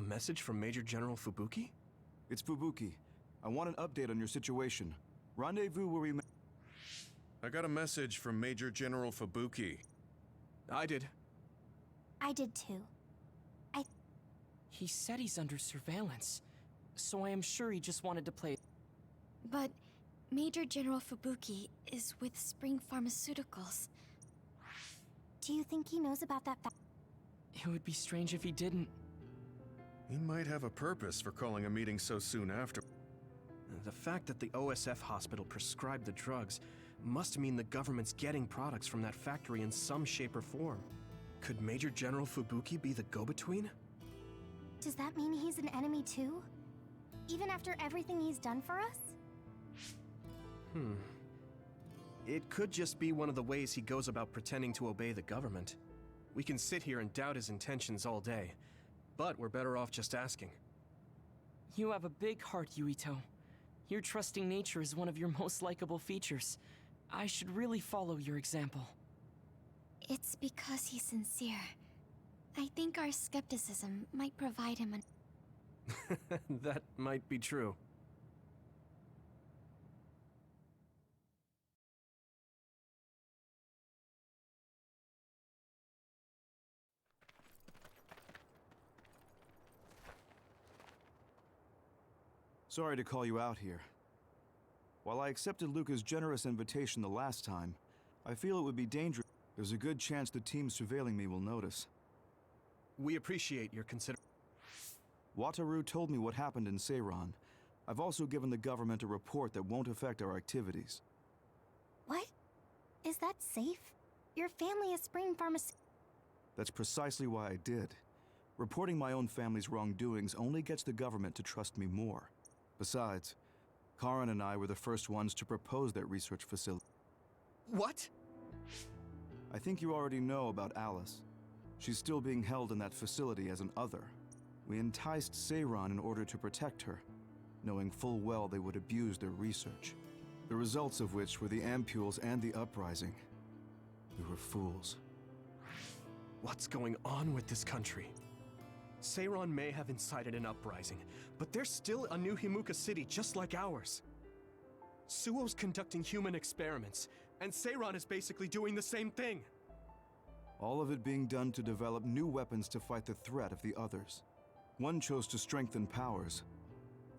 message from Major General Fubuki? It's Fubuki. I want an update on your situation. Rendezvous where we met. I got a message from Major General Fubuki. I did. I did too. He said he's under surveillance, so I am sure he just wanted to play. But Major General Fubuki is with Spring Pharmaceuticals. Do you think he knows about that fact? It would be strange if he didn't. He might have a purpose for calling a meeting so soon after. The fact that the OSF hospital prescribed the drugs must mean the government's getting products from that factory in some shape or form. Could Major General Fubuki be the go-between? Does that mean he's an enemy too? Even after everything he's done for us? It could just be one of the ways he goes about pretending to obey the government. We can sit here and doubt his intentions all day, but we're better off just asking. You have a big heart, Yuito. Your trusting nature is one of your most likable features. I should really follow your example. It's because he's sincere. I think our skepticism might provide him an... That might be true. Sorry to call you out here. While I accepted Luca's generous invitation the last time, I feel it would be dangerous. There's a good chance the team surveilling me will notice. We appreciate your consideration. Wataru told me what happened in Seiran. I've also given the government a report that won't affect our activities. What? Is that safe? Your family is Spring Pharmacy... That's precisely why I did. Reporting my own family's wrongdoings only gets the government to trust me more. Besides, Karin and I were the first ones to propose that research facility. What? I think you already know about Alice. She's still being held in that facility as an other. We enticed Seiran in order to protect her, knowing full well they would abuse their research. The results of which were the ampules and the uprising. We were fools. What's going on with this country? Seiran may have incited an uprising, but there's still a new Himuka city just like ours. Suo's conducting human experiments, and Seiran is basically doing the same thing. All of it being done to develop new weapons to fight the threat of the others. One chose to strengthen powers,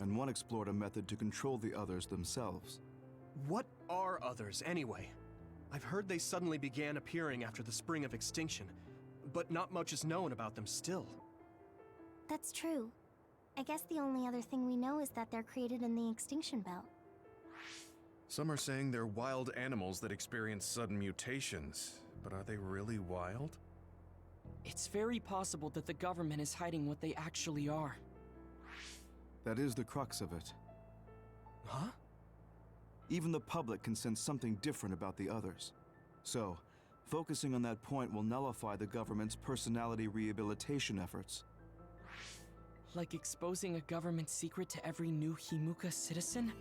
and one explored a method to control the others themselves. What are others, anyway? I've heard they suddenly began appearing after the Spring of Extinction, but not much is known about them still. That's true. I guess the only other thing we know is that they're created in the Extinction Belt. Some are saying they're wild animals that experience sudden mutations, but are they really wild? It's very possible that the government is hiding what they actually are. That is the crux of it. Huh? Even the public can sense something different about the others. So, focusing on that point will nullify the government's personality rehabilitation efforts. Like exposing a government secret to every new Himuka citizen?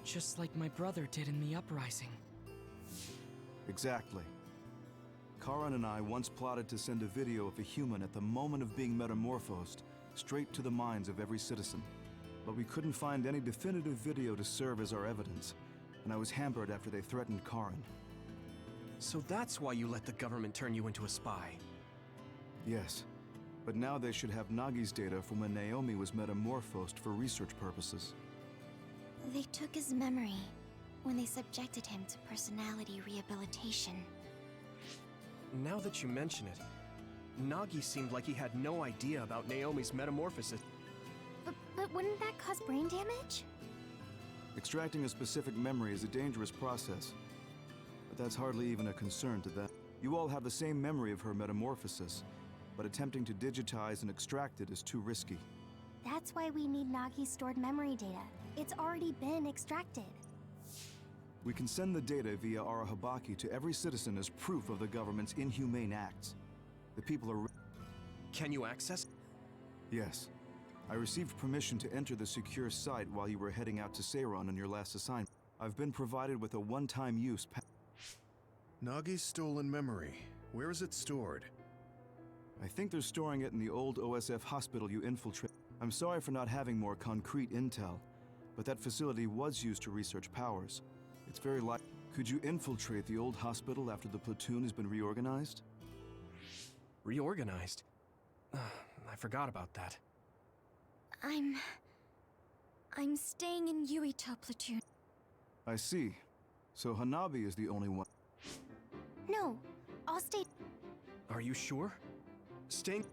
Just like my brother did in the uprising. Exactly. Karin and I once plotted to send a video of a human at the moment of being metamorphosed straight to the minds of every citizen. But we couldn't find any definitive video to serve as our evidence, and I was hampered after they threatened Karin. So that's why you let the government turn you into a spy. Yes, but now they should have Nagi's data from when Naomi was metamorphosed for research purposes. They took his memory when they subjected him to personality rehabilitation. Now that you mention it, Nagi seemed like he had no idea about Naomi's metamorphosis. But wouldn't that cause brain damage? Extracting a specific memory is a dangerous process, but that's hardly even a concern to them. You all have the same memory of her metamorphosis, but attempting to digitize and extract it is too risky. That's why we need Nagi's stored memory data. It's already been extracted. We can send the data via Arahabaki to every citizen as proof of the government's inhumane acts. The people are... Can you access? Yes. I received permission to enter the secure site while you were heading out to Seiran on your last assignment. I've been provided with a one-time use Nagi's stolen memory. Where is it stored? I think they're storing it in the old OSF hospital you infiltrated. I'm sorry for not having more concrete intel, but that facility was used to research powers. It's very likely. Could you infiltrate the old hospital after the platoon has been reorganized? Reorganized? I forgot about that. I'm staying in Yuito platoon. I see. So Hanabi is the only one. No, I'll stay. Are you sure? Staying?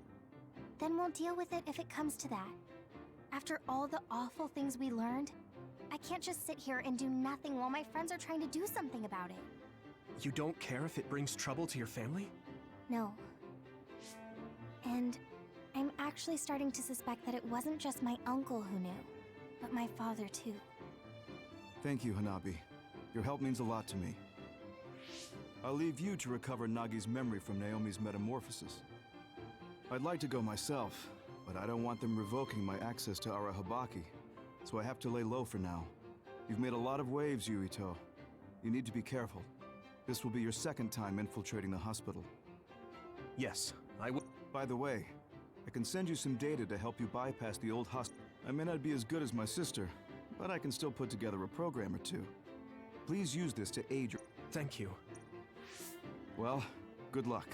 Then we'll deal with it if it comes to that. After all the awful things we learned, I can't just sit here and do nothing while my friends are trying to do something about it. You don't care if it brings trouble to your family? No. And I'm actually starting to suspect that it wasn't just my uncle who knew, but my father too. Thank you, Hanabi. Your help means a lot to me. I'll leave you to recover Nagi's memory from Naomi's metamorphosis. I'd like to go myself, but I don't want them revoking my access to Arahabaki, so I have to lay low for now. You've made a lot of waves, Yuito. You need to be careful. This will be your second time infiltrating the hospital. Yes, I will. By the way, I can send you some data to help you bypass the old hospital. I may not be as good as my sister, but I can still put together a program or two. Please use this to aid your... Thank you. Well, good luck.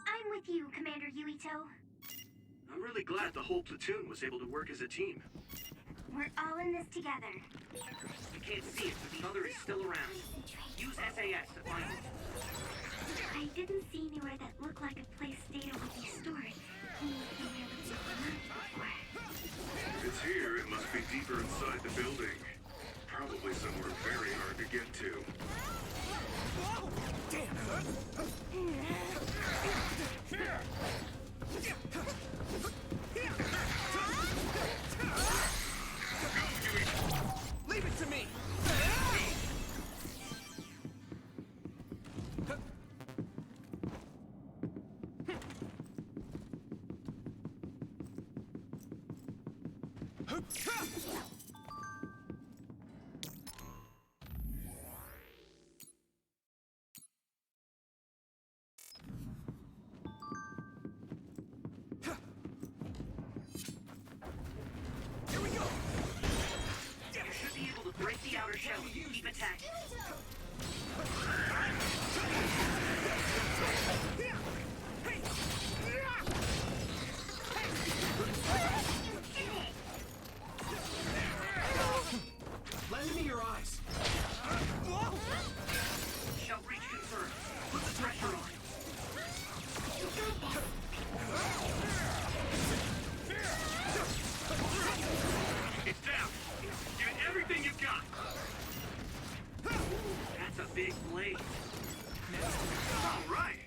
I'm with you, Commander Yuito. I'm really glad the whole platoon was able to work as a team. We're all in this together. You can't see it, but the other is still around. Use SAS to find it. I didn't see anywhere that looked like a place data would be stored. Anywhere that we've learned before. If it's here, it must be deeper inside the building. Probably somewhere very hard to get to. Leave it to me! Here we go! You should be able to break the outer shell if you keep attacking. Lend me your eyes! Shell breach confirmed. Put the pressure on. It's down. Give it everything you've got. That's a big blade. All right.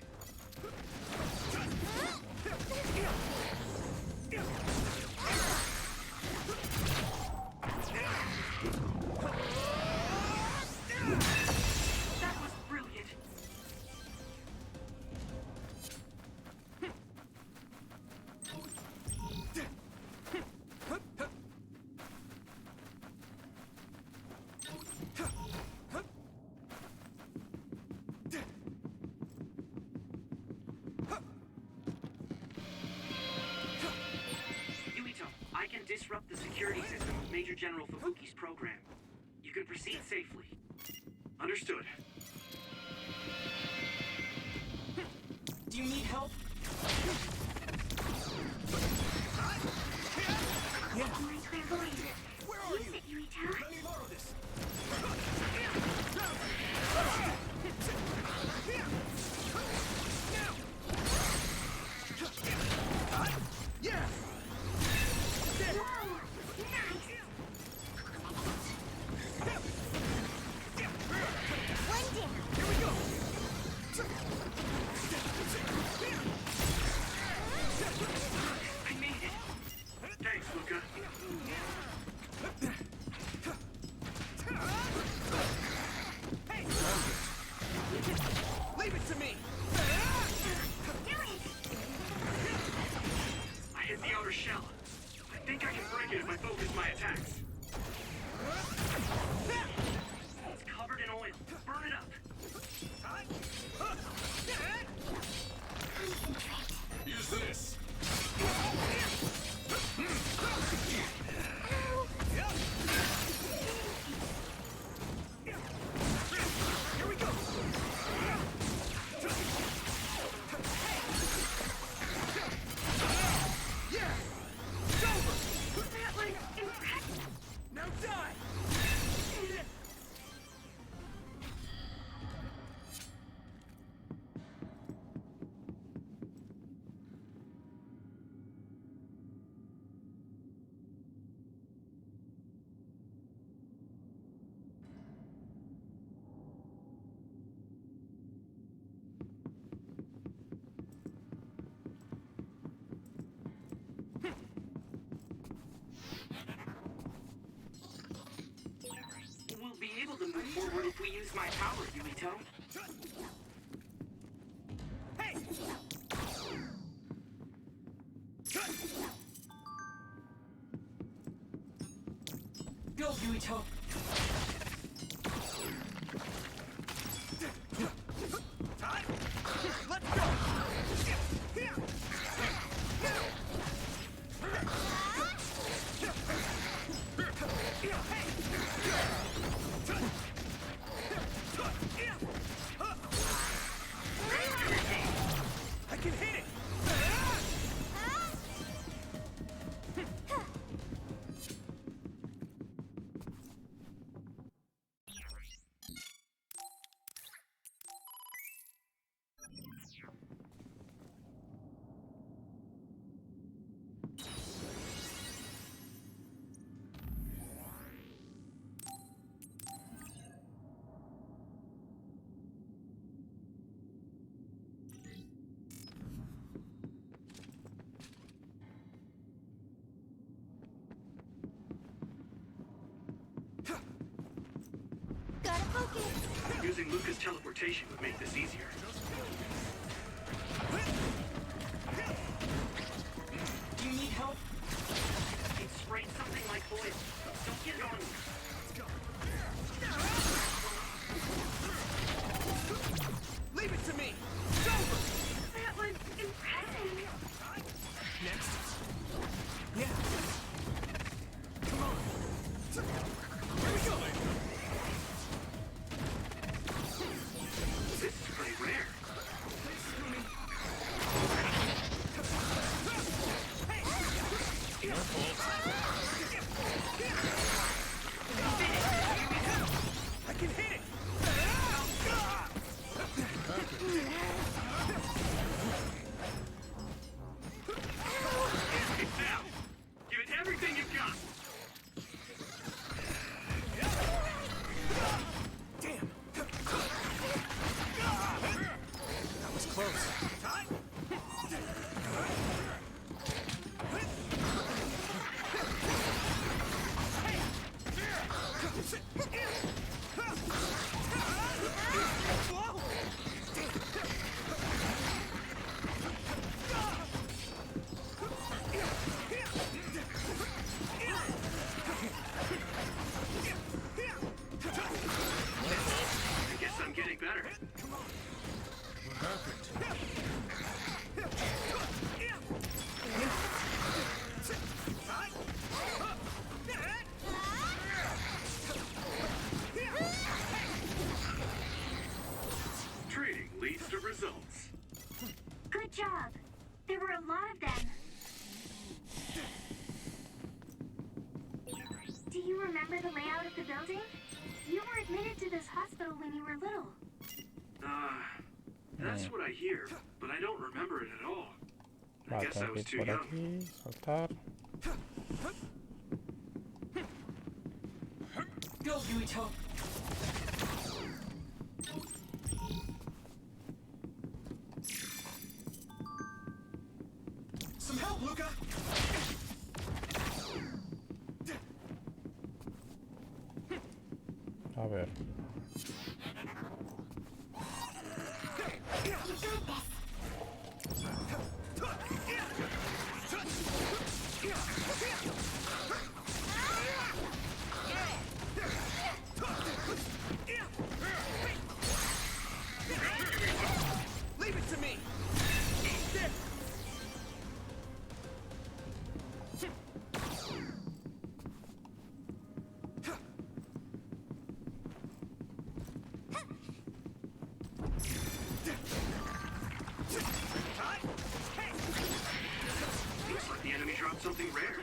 That was brilliant. Yuito, I can disrupt the security system of Major General Fubuki's program. You can proceed safely. Understood. Do you need help? My clairvoyance. Use it, Yuito. Let me borrow this! Yeah! Whoa! Nice! One down. Here we go! I made it. Thanks, Luca. think I can break it if I focus my attacks. It's covered in oil. Burn it up. Use this. Here we go! Yeah! It's over! That was impressive. Now die! We'll be able to move forward if we use my power, Yuito. Hey! Go, Yuito! Time! Let's go! I can hit it! Gotta focus. Using Luca's teleportation would make this easier. Do you need help? It sprayed something like oil. Don't get it on me. Leave it to me! It's over! That was impressive. Next. Yeah. Come on. Here we go! This is pretty rare. I can hit it! Now, give it everything you've got. Damn! That was close. I guess I'm getting better. Training leads to results. Good job. There were a lot of them. Do you remember the layout of the building? You were admitted to this hospital when you were little. That's what I hear, but I don't remember it at all. I Va, guess I tengo was que ir too por young. aquí, saltar. Go, Yuito! Some help, Luca! A ver. You got this. want something rare.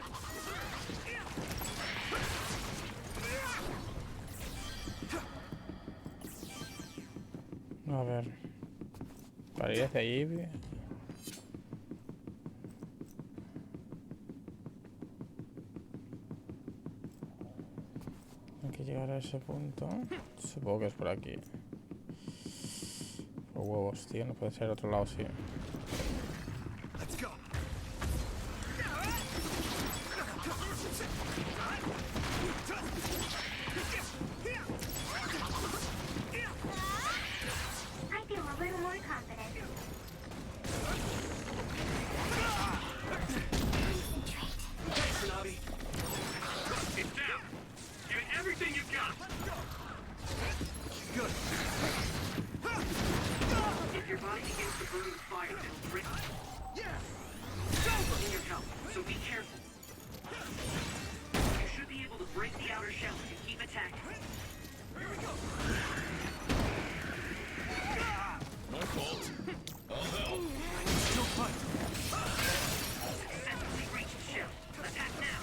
A ver. Para ir hacia allí. Hay que llegar a ese punto. Supongo que es por aquí. Por huevos, tío. No puede ser otro lado, sí. Let's go. I feel a little more confident. Concentrate. Thanks, Tsunami. It's down. Give it everything you've got. Good. If your body begins to burn with fire, it'll break. Yeah. In your health, so be careful. You should be able to break the outer shell if you keep attacking. Here we go. No fault. I'll help. Still fight. Successfully reached the shell. Attack now.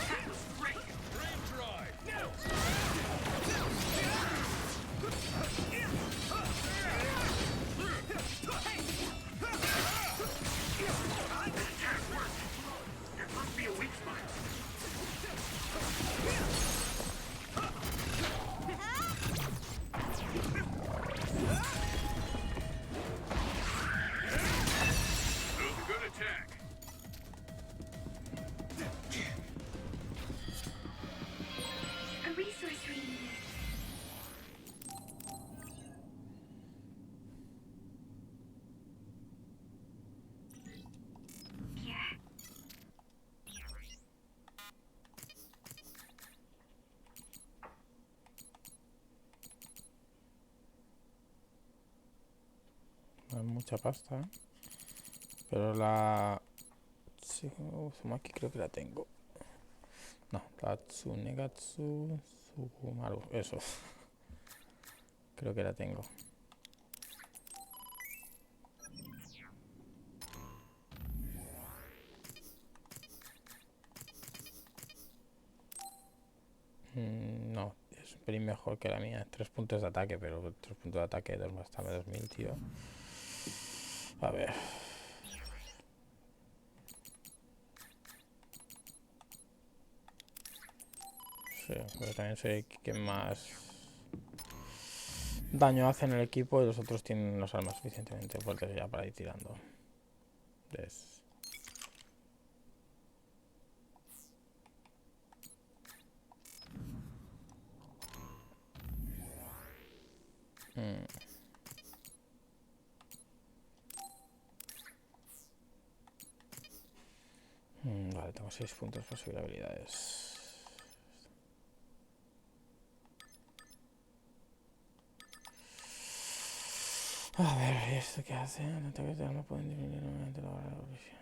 That was great. Brave drive. That attack worked. That must be a weak spot. That was a good attack. A resource reading. Here. No hay mucha pasta, ¿eh? Pero la... Sí, Uzumaki creo que la tengo. No, Tatsunegatsu Sugumaru, eso. Creo que la tengo. No, es un pelín mejor que la mía. 3 puntos de ataque, pero 3 puntos de ataque de hasta 2000, tío. A ver. Sí, pero también soy quien más daño hace en el equipo y los otros tienen las armas suficientemente fuertes ya para ir tirando. Vale, tengo 6 puntos para subir habilidades. A ver, ¿y esto qué hace? Los ataques de arma pueden disminuir enormemente la barra de evolución.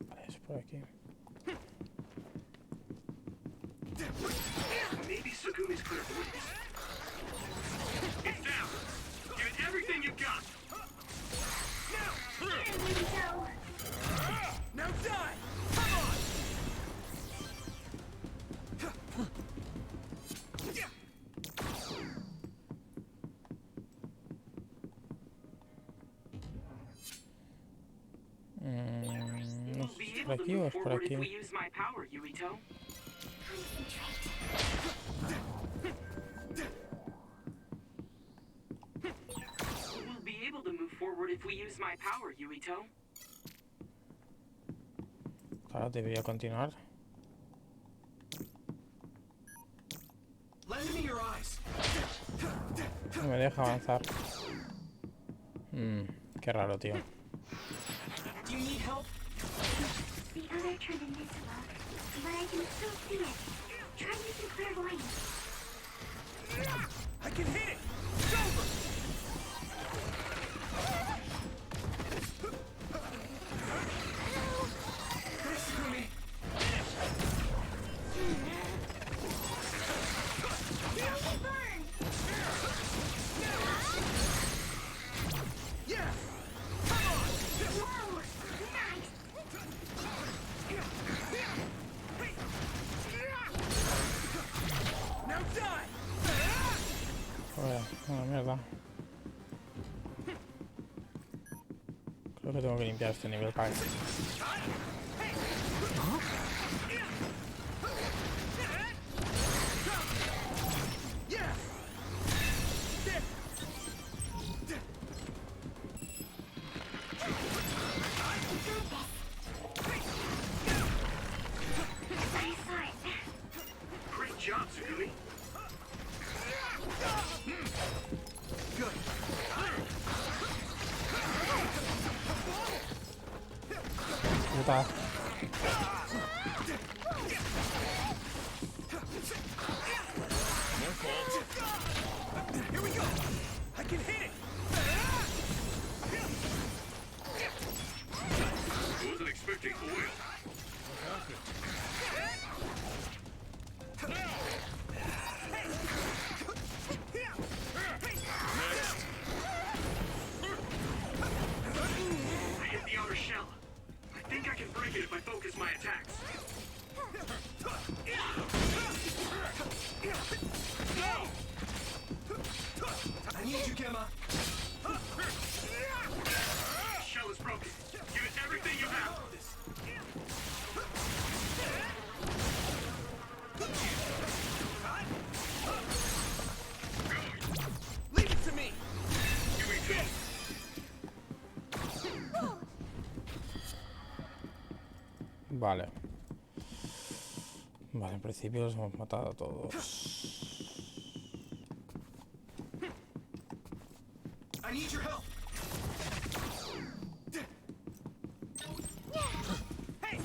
Vale, es por aquí. Maybe Sukumi's clairvoyance. It's down. Give it everything you've got. Now die. Come on. No sé si es por aquí o es por aquí. We use my power, Yuito. We'll be able to move forward if we use my power, Yuito. Claro, debería continuar. Lend me your eyes. No me deja avanzar. Qué raro, tío. Do you need help? The other turned invisible, but I can still see it. Try using clairvoyance. I can hit it. It's over. This, Sukumi. Ah, mierda. Creo que tengo que limpiar este nivel para que... Great job, Tsugumi. Puta. My fault. Here we go! I can hit it! I wasn't expecting oil. I hit the outer shell. I think I can break it if I focus my attacks. I need you, Gemma! The shell is broken. Give it everything you have. Leave it to me! Here we go. Vale. Vale, en principio los hemos matado a todos. I need your help! Hey!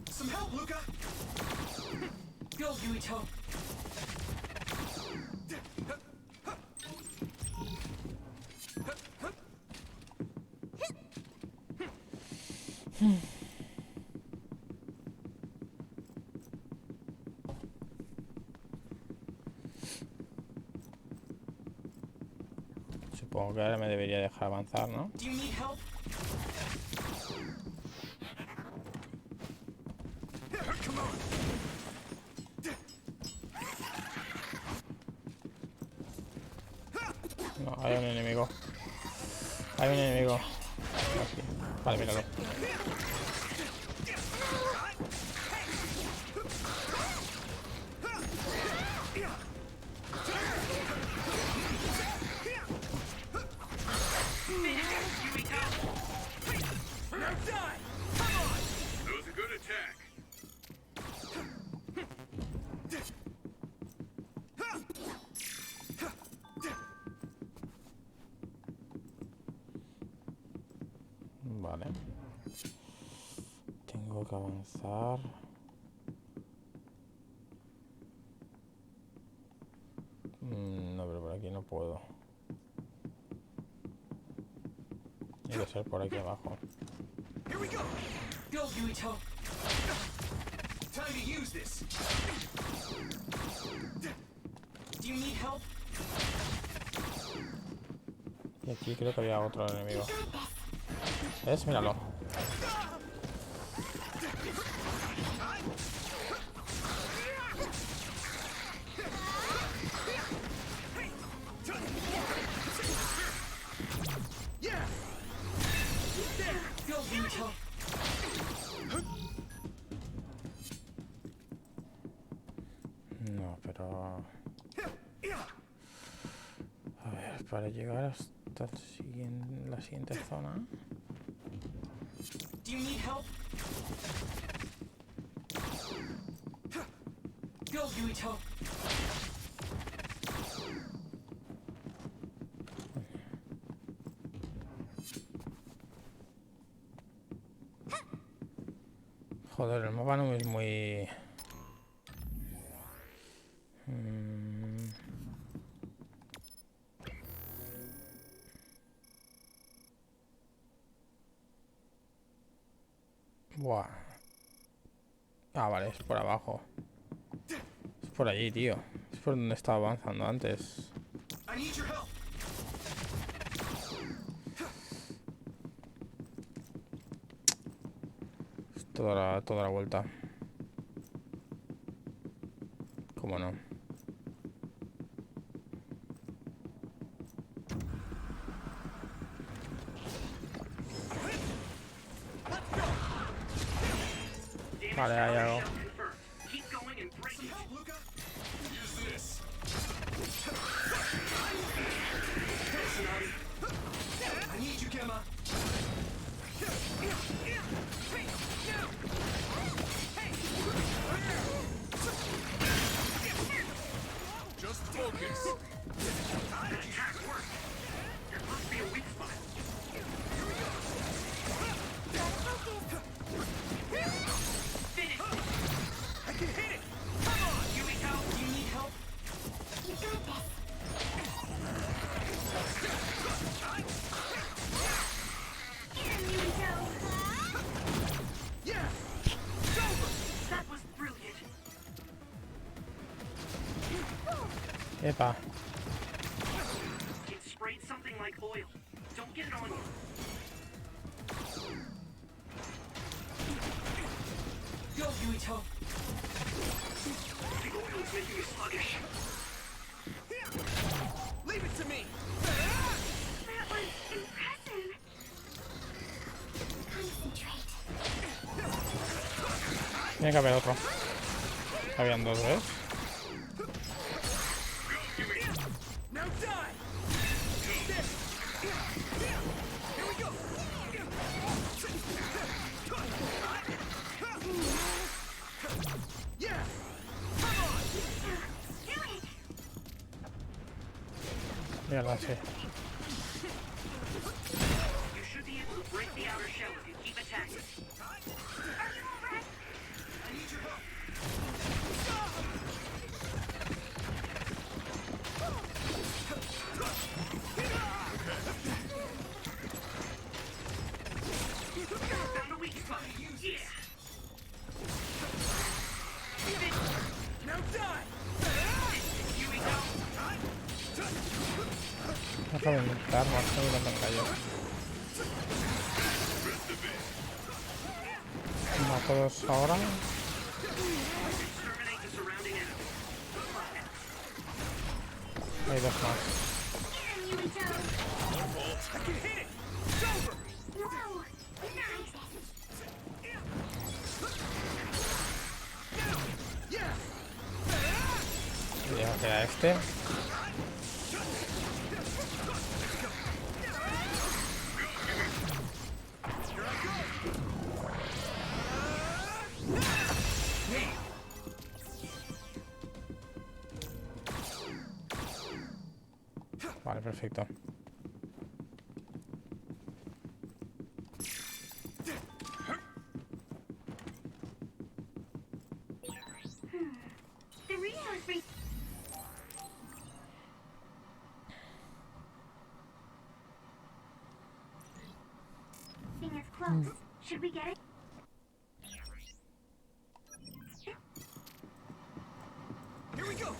Some help, Luca! Go, Yuito. Supongo que ahora me debería dejar avanzar, ¿no? Do you need help? Come on! No, hay un enemigo. Hay un enemigo. Aquí. Vale, míralo. That was a good attack. Vale. Tengo que avanzar. No, pero por aquí no puedo. Tiene que ser por aquí abajo. Here we go! Go, Yuito. Time to use this! Do you need help? Y aquí creo que había otro enemigo. ¿Ves? Míralo. Yeah! Go, Yuito. No, pero... A ver, para llegar hasta la siguiente zona... Do you need help? Go, Yuito. Joder, el mapa no es muy... Buah. Ah, vale, es por abajo. Es por allí, tío. Es por donde estaba avanzando antes. I need your help! Es toda la vuelta. ¿Cómo no? Vale, hay algo. Keep going and break it. I need you, Gemma. Just focus. That attack worked. There must be a weak spot. Finish it. I can hit it. Come on, Yumiko. You need help? You got this. Here, Yumiko. yeah. It's over. That was brilliant. Epa. It sprayed something like oil. Don't get it on you. Go, Yuito. The oil's making me sluggish. Leave it to me. That was impressive. Concentrate. Tiene que haber otro. Habían dos, ¿ves? Now die. This. Here we go. Yeah. Come on. Do it. Mierda, sí. You should be able to break the outer shell if you keep attacking. Are you all right? I need your help. Found a weak spot. Yeah. Now die. Yumiko. Déjame inventar, no sé dónde me cayó. Mato dos ahora. Exterminate the surrounding enemies. Hay dos más. Here, Yumiko. I can hit it. It's over. Whoa. Nice. Yeah. Y ya queda este. Vale, perfecto. The Rio is re- Thing is close. Should we get it? Here we go.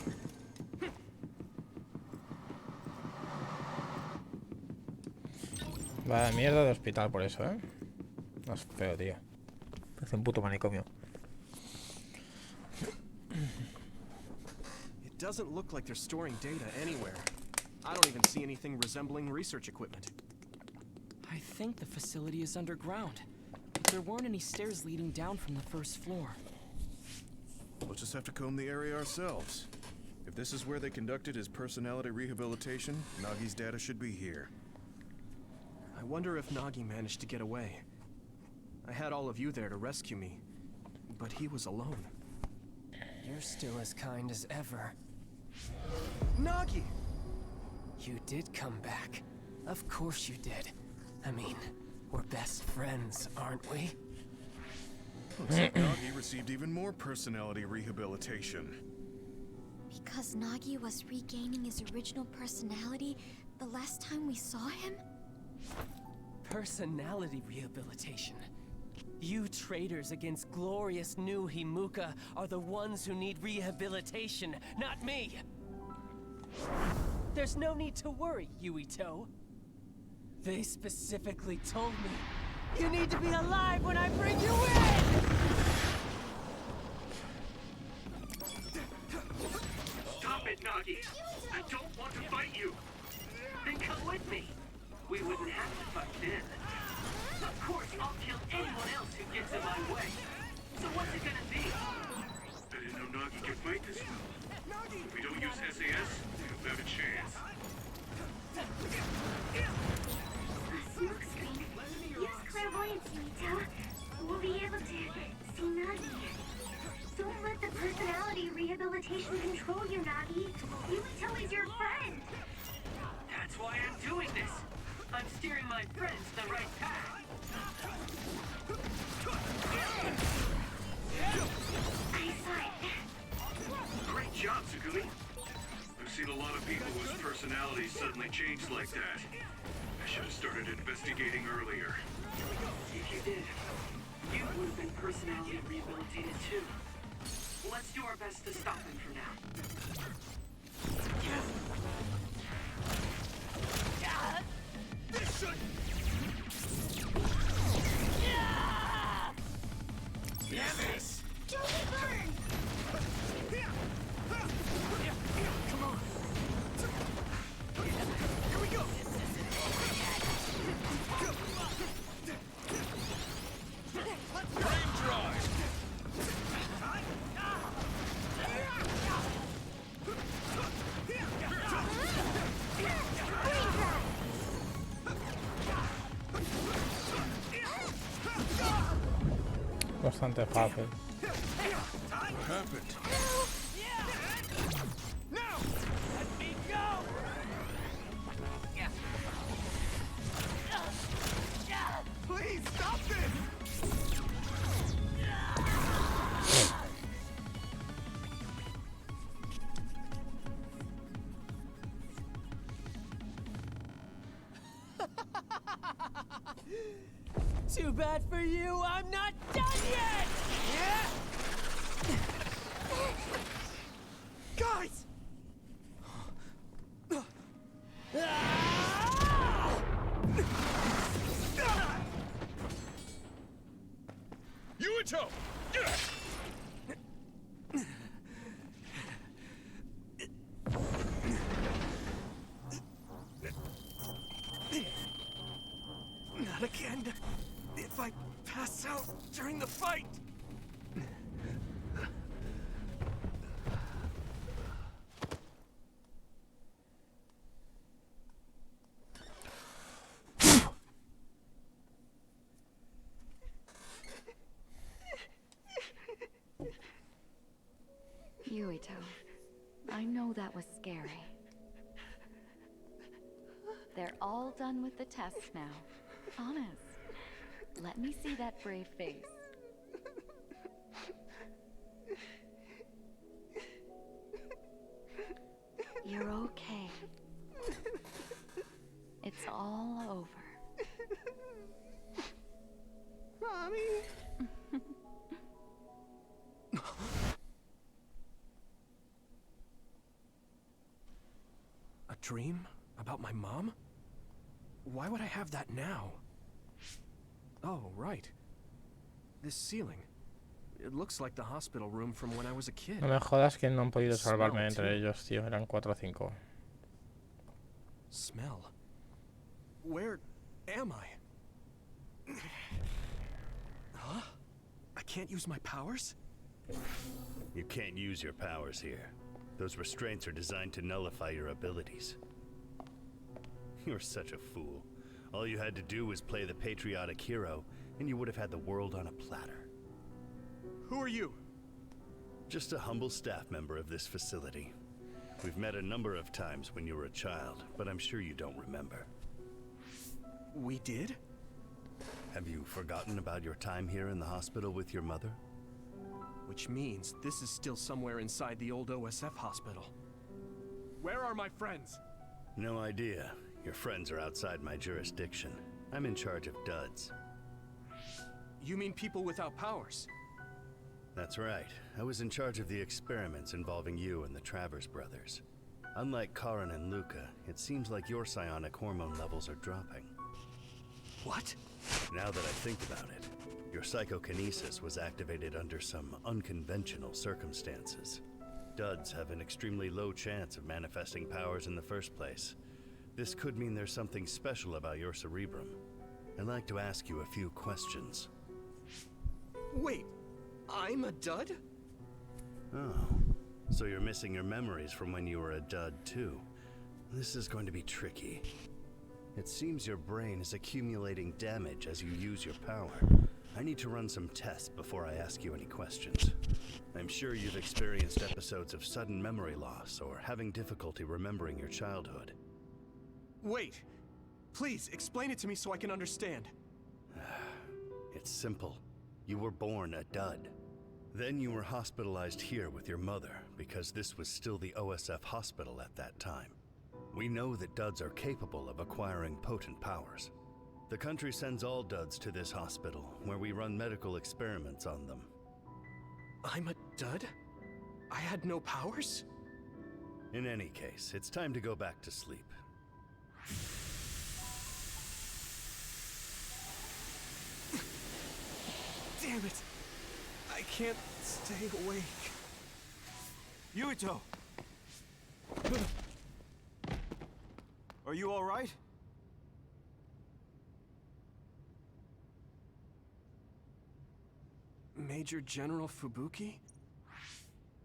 Vaya mierda de hospital por eso, ¿eh? No es feo, tío. Parece un puto manicomio. It doesn't look like they're storing data anywhere. I don't even see anything resembling research equipment. I think the facility is underground. There weren't any stairs leading down from the first floor. We'll just have to comb the area ourselves. If this is where they conducted his personality rehabilitation, Nagi's data should be here. I wonder if Nagi managed to get away. I had all of you there to rescue me, but he was alone. You're still as kind as ever. Nagi! You did come back. Of course you did. I mean, we're best friends, aren't we? Looks like Nagi received even more personality rehabilitation. Because Nagi was regaining his original personality the last time we saw him? Personality rehabilitation. You traitors against glorious new Himuka are the ones who need rehabilitation, not me! There's no need to worry, Yuito. They specifically told me you need to be alive when I bring you in! Stop it, Nagi! I don't want to fight you! Then come with me! We wouldn't have to fight then. Of course, I'll kill anyone else who gets in my way. So what's it rehabilitation control you, Nagi. Yuito is your friend. That's why I'm doing this. I'm steering my friends the right path. I saw it. Great job, Tsugumi. I've seen a lot of people whose personalities suddenly change like that. I should have started investigating earlier. If you did, you would have been personality rehabilitated too. Let's do our best to stop him for now. This should... Yes! Don't get burned! Come on. Here we go. Frame drive. Bastante fácil. What happened? Now, let me go. Please stop this. Too bad for you, I'm not done yet! Guys! Yuito! Not again. If I pass out during the fight. Yuito, I know that was scary. They're all done with the tests now. Honest. Let me see that brave face. You're okay. It's all over. Mommy? A dream? About my mom? Why would I have that now? Oh, right. This ceiling. It looks like the hospital room from when I was a kid. No me jodas que no han podido salvarme entre ellos, tío. Eran 4 o 5. Smell. Where am I? Huh? I can't use my powers? You can't use your powers here. Those restraints are designed to nullify your abilities. You're such a fool. All you had to do was play the patriotic hero, and you would have had the world on a platter. Who are you? Just a humble staff member of this facility. We've met a number of times when you were a child, but I'm sure you don't remember. We did? Have you forgotten about your time here in the hospital with your mother? Which means this is still somewhere inside the old OSF hospital. Where are my friends? No idea. Your friends are outside my jurisdiction. I'm in charge of duds. You mean people without powers? That's right. I was in charge of the experiments involving you and the Travers brothers. Unlike Karin and Luca, it seems like your psionic hormone levels are dropping. What? Now that I think about it, your psychokinesis was activated under some unconventional circumstances. Duds have an extremely low chance of manifesting powers in the first place. This could mean there's something special about your cerebrum. I'd like to ask you a few questions. Wait, I'm a dud? Oh, so you're missing your memories from when you were a dud too. This is going to be tricky. It seems your brain is accumulating damage as you use your power. I need to run some tests before I ask you any questions. I'm sure you've experienced episodes of sudden memory loss or having difficulty remembering your childhood. Wait! Please, explain it to me so I can understand. It's simple. You were born a dud. Then you were hospitalized here with your mother because this was still the OSF hospital at that time. We know that duds are capable of acquiring potent powers. The country sends all duds to this hospital, where we run medical experiments on them. I'm a dud? I had no powers? In any case, it's time to go back to sleep. Damn it! I can't stay awake. Yuito! Are you all right? Major General Fubuki?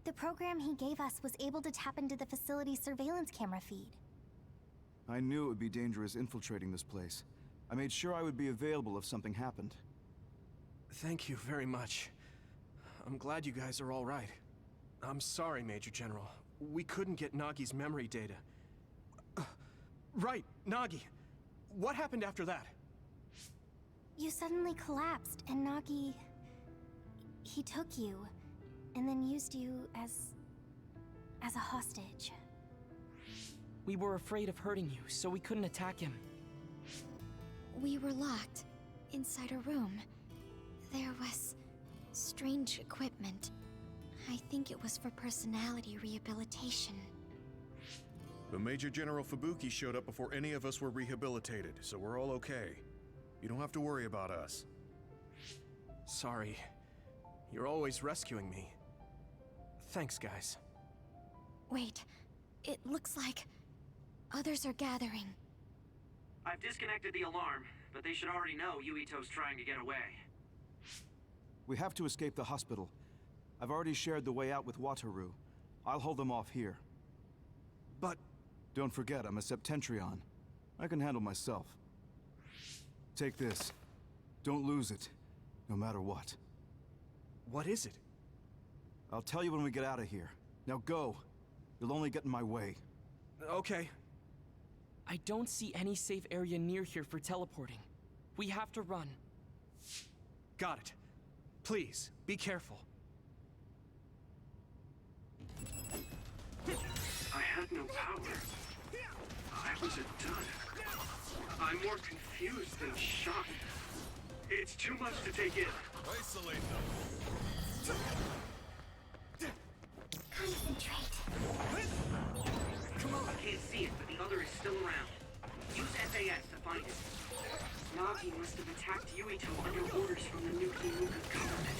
The program he gave us was able to tap into the facility's surveillance camera feed. I knew it would be dangerous infiltrating this place. I made sure I would be available if something happened. Thank you very much. I'm glad you guys are all right. I'm sorry, Major General. We couldn't get Nagi's memory data. Right, Nagi. What happened after that? You suddenly collapsed, and Nagi... he took you, and then used you as a hostage. We were afraid of hurting you, so we couldn't attack him. We were locked inside a room. There was strange equipment. I think it was for personality rehabilitation. But Major General Fubuki showed up before any of us were rehabilitated, so we're all okay. You don't have to worry about us. Sorry. You're always rescuing me. Thanks, guys. Wait, it looks like others are gathering. I've disconnected the alarm, but they should already know Yuito's trying to get away. We have to escape the hospital. I've already shared the way out with Wataru. I'll hold them off here. But... Don't forget, I'm a Septentrion. I can handle myself. Take this. Don't lose it, no matter what. What is it? I'll tell you when we get out of here. Now go. You'll only get in my way. Okay. I don't see any safe area near here for teleporting. We have to run. Got it. Please, be careful. I had no power. I was a dud. I'm more confused than shocked. It's too much to take in. Isolate them. Concentrate. Come on. I can't see it, but the other is still around. Use SAS to find it. Nagi must have attacked Yuito under orders from the new Himuka government.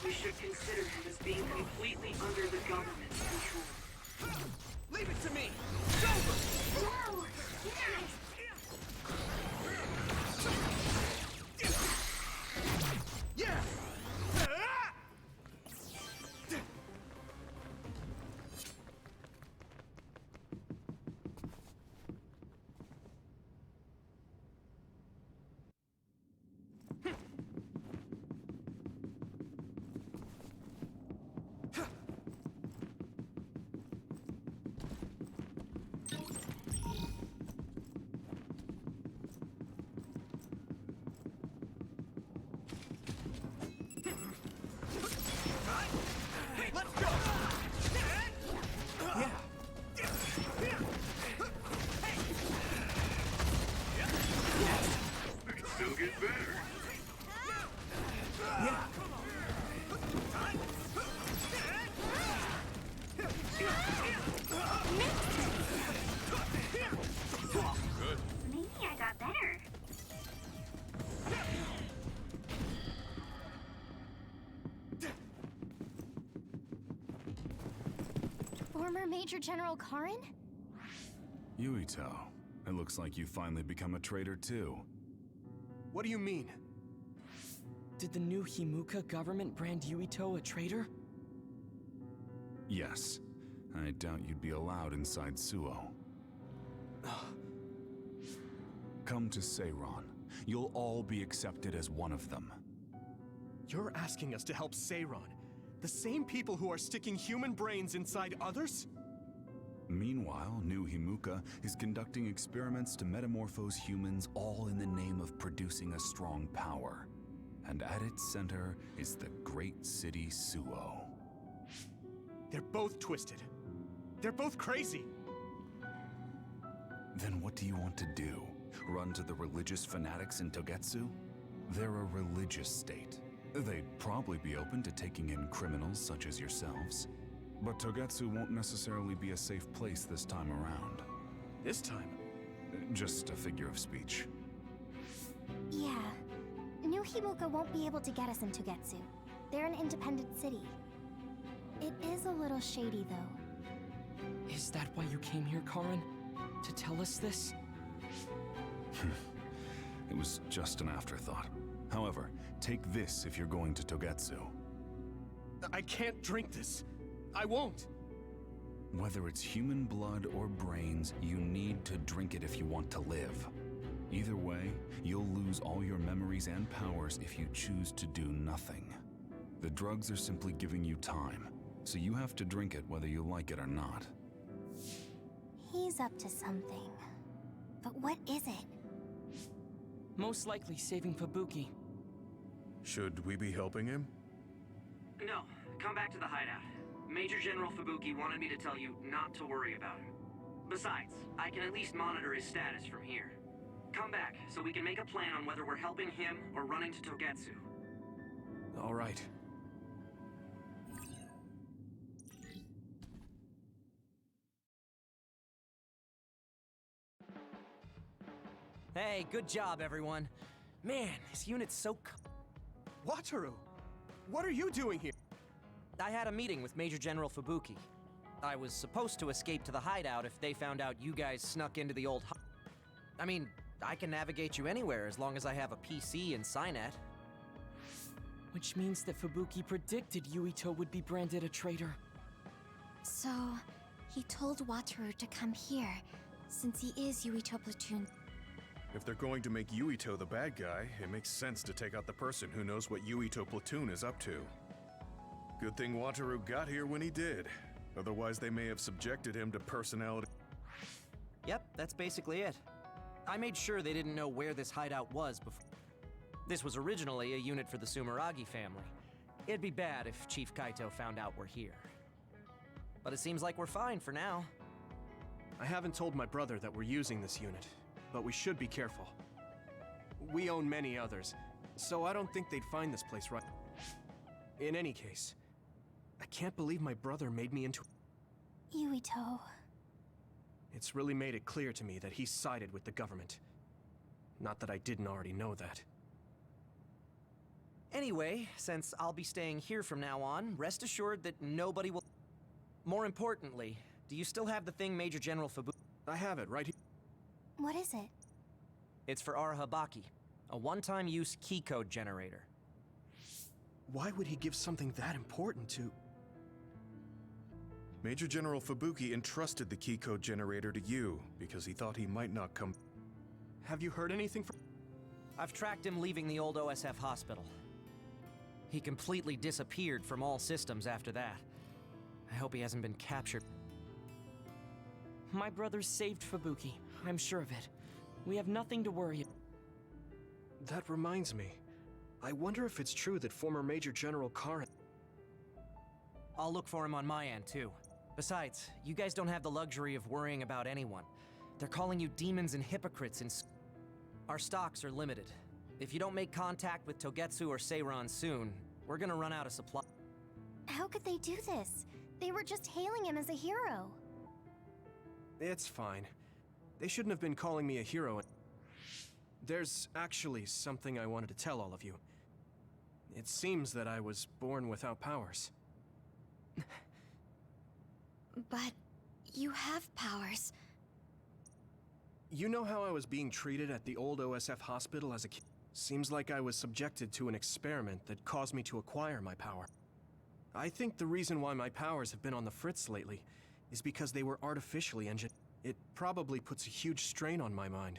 We should consider him as being completely under the government's control. Leave it to me! No! Yes! Yeah! Still get better. Maybe I got better. Former Major General Karin? Yuito, it looks like you finally become a traitor too. What do you mean? Did the new Himuka government brand Yuito a traitor? Yes. I doubt you'd be allowed inside Suo. Come to Seiron. You'll all be accepted as one of them. You're asking us to help Seiron, the same people who are sticking human brains inside others? Meanwhile, New Himuka is conducting experiments to metamorphose humans, all in the name of producing a strong power. And at its center is the great city Suo. They're both twisted. They're both crazy. Then what do you want to do? Run to the religious fanatics in Togetsu? They're a religious state. They'd probably be open to taking in criminals such as yourselves. But Togetsu won't necessarily be a safe place this time around. This time? Just a figure of speech. Yeah. New Himuka won't be able to get us in Togetsu. They're an independent city. It is a little shady, though. Is that why you came here, Karin? To tell us this? It was just an afterthought. However, take this if you're going to Togetsu. I can't drink this. I won't. Whether it's human blood or brains, you need to drink it if you want to live. Either way, you'll lose all your memories and powers if you choose to do nothing. The drugs are simply giving you time, so you have to drink it whether you like it or not. He's up to something. But what is it? Most likely saving Fubuki. Should we be helping him? No, come back to the hideout. Major General Fubuki wanted me to tell you not to worry about him. Besides, I can at least monitor his status from here. Come back, so we can make a plan on whether we're helping him or running to Togetsu. All right. Hey, good job, everyone. Man, this unit's so Wataru! What are you doing here? I had a meeting with Major General Fubuki. I was supposed to escape to the hideout if they found out you guys snuck into the old I mean, I can navigate you anywhere as long as I have a PC and Cynet. Which means that Fubuki predicted Yuito would be branded a traitor. So, he told Wataru to come here, since he is Yuito Platoon. If they're going to make Yuito the bad guy, it makes sense to take out the person who knows what Yuito Platoon is up to. Good thing Wataru got here when he did. Otherwise, they may have subjected him to personality. Yep, that's basically it. I made sure they didn't know where this hideout was before. This was originally a unit for the Sumeragi family. It'd be bad if Chief Kaito found out we're here. But it seems like we're fine for now. I haven't told my brother that we're using this unit, but we should be careful. We own many others, so I don't think they'd find this place right. In any case, I can't believe my brother made me into... Yuito. It's really made it clear to me that he sided with the government. Not that I didn't already know that. Anyway, since I'll be staying here from now on, rest assured that nobody will... More importantly, do you still have the thing Major General Fubuki... I have it right here. What is it? It's for Arahabaki, a one-time use key code generator. Why would he give something that important to... Major General Fubuki entrusted the key code generator to you because he thought he might not come... Have you heard anything from... I've tracked him leaving the old OSF hospital. He completely disappeared from all systems after that. I hope he hasn't been captured. My brother saved Fubuki. I'm sure of it. We have nothing to worry about. That reminds me. I wonder if it's true that former Major General Karin... I'll look for him on my end, too. Besides, you guys don't have the luxury of worrying about anyone. They're calling you demons and hypocrites in... Our stocks are limited. If you don't make contact with Togetsu or Seiron soon, we're gonna run out of supply. How could they do this? They were just hailing him as a hero. It's fine. They shouldn't have been calling me a hero. There's actually something I wanted to tell all of you. It seems that I was born without powers. But you have powers. You know how I was being treated at the old OSF hospital as a kid? Seems like I was subjected to an experiment that caused me to acquire my power. I think the reason why my powers have been on the fritz lately is because they were artificially engineered. It probably puts a huge strain on my mind.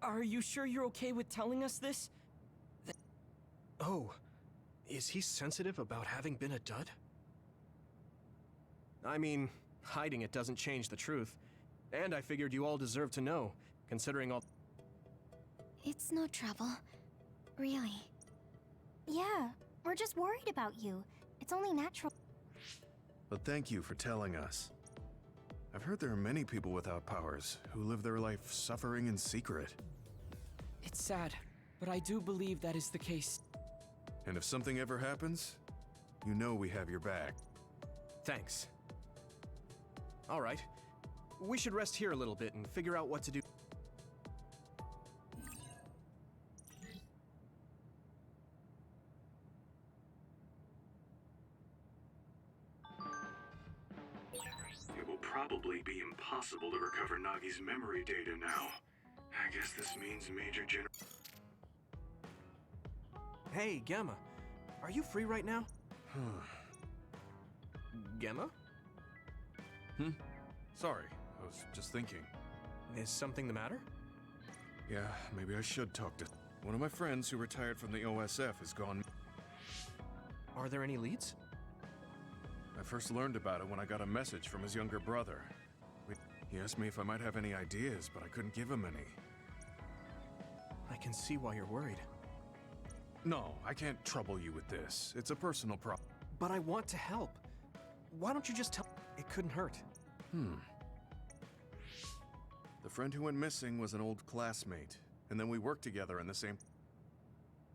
Are you sure you're okay with telling us this? Oh, is he sensitive about having been a dud? I mean, hiding it doesn't change the truth. And I figured you all deserve to know, considering all... It's no trouble. Really. Yeah, we're just worried about you. It's only natural. But thank you for telling us. I've heard there are many people without powers who live their life suffering in secret. It's sad, but I do believe that is the case. And if something ever happens, you know we have your back. Thanks. All right. We should rest here a little bit and figure out what to do. It will probably be impossible to recover Nagi's memory data now. I guess this means major Hey, Gamma. Are you free right now? Gamma? Sorry, I was just thinking. Is something the matter? Yeah, maybe I should talk to... One of my friends who retired from the OSF is gone. Are there any leads? I first learned about it when I got a message from his younger brother. He asked me if I might have any ideas, but I couldn't give him any. I can see why you're worried. No, I can't trouble you with this. It's a personal problem. But I want to help. Why don't you just tell... It couldn't hurt. The friend who went missing was an old classmate, and then we worked together in the same...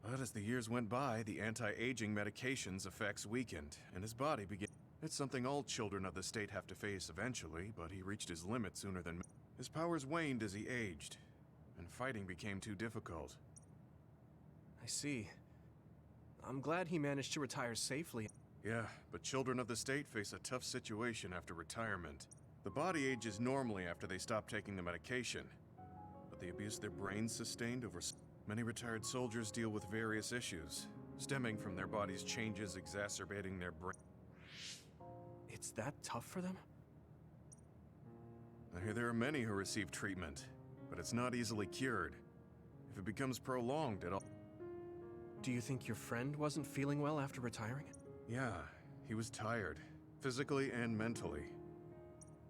But as the years went by, the anti-aging medication's effects weakened, and his body began... It's something all children of the state have to face eventually, but he reached his limit sooner than... His powers waned as he aged, and fighting became too difficult. I see. I'm glad he managed to retire safely. Yeah, but children of the state face a tough situation after retirement. The body ages normally after they stop taking the medication, but the abuse their brains sustained over... Many retired soldiers deal with various issues, stemming from their body's changes exacerbating their brain. It's that tough for them? I hear there are many who receive treatment, but it's not easily cured. If it becomes prolonged, it'll... Do you think your friend wasn't feeling well after retiring? Yeah, he was tired, physically and mentally.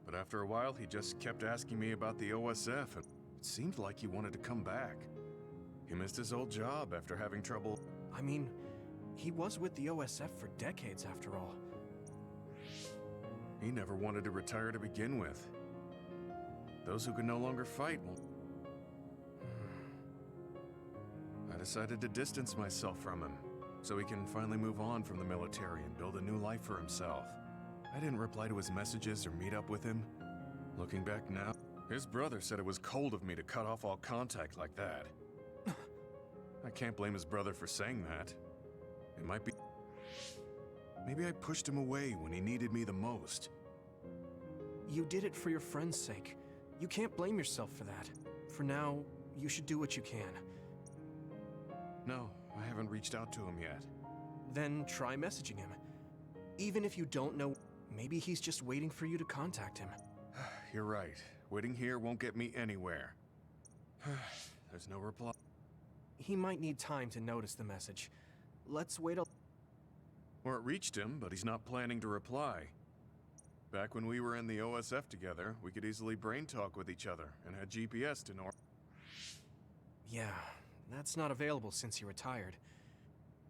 But after a while, he just kept asking me about the OSF, and it seemed like he wanted to come back. He missed his old job after having trouble... I mean, he was with the OSF for decades after all. He never wanted to retire to begin with. Those who can no longer fight will... I decided to distance myself from him, so he can finally move on from the military and build a new life for himself. I didn't reply to his messages or meet up with him. Looking back now, his brother said it was cold of me to cut off all contact like that. I can't blame his brother for saying that. It might be... Maybe I pushed him away when he needed me the most. You did it for your friend's sake. You can't blame yourself for that. For now, you should do what you can. No, I haven't reached out to him yet. Then try messaging him. Even if you don't know, maybe he's just waiting for you to contact him. You're right. Waiting here won't get me anywhere. There's no reply. He might need time to notice the message. Let's wait a... Or it reached him, but he's not planning to reply. Back when we were in the OSF together, we could easily brain talk with each other and had GPS to know... Yeah, that's not available since he retired.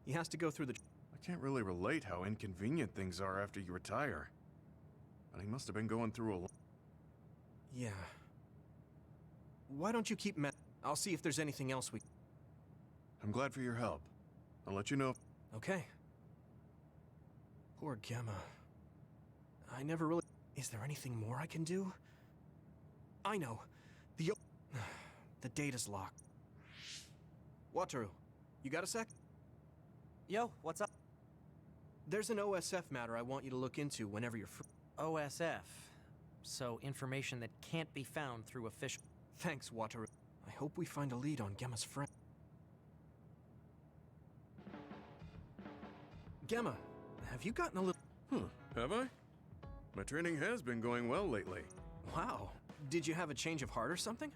He has to go through the... I can't really relate how inconvenient things are after you retire. But he must have been going through a lot. Yeah. Why don't you keep I'll see if there's anything else we... I'm glad for your help. I'll let you know. Okay. Poor Gemma. I never really... Is there anything more I can do? I know. The data's locked. Wataru, you got a sec? Yo, what's up? There's an OSF matter I want you to look into whenever you're free. OSF. So information that can't be found through official... Thanks, Wataru. I hope we find a lead on Gemma's friend. Gemma, have you gotten a little... Have I? My training has been going well lately. Wow. Did you have a change of heart or something?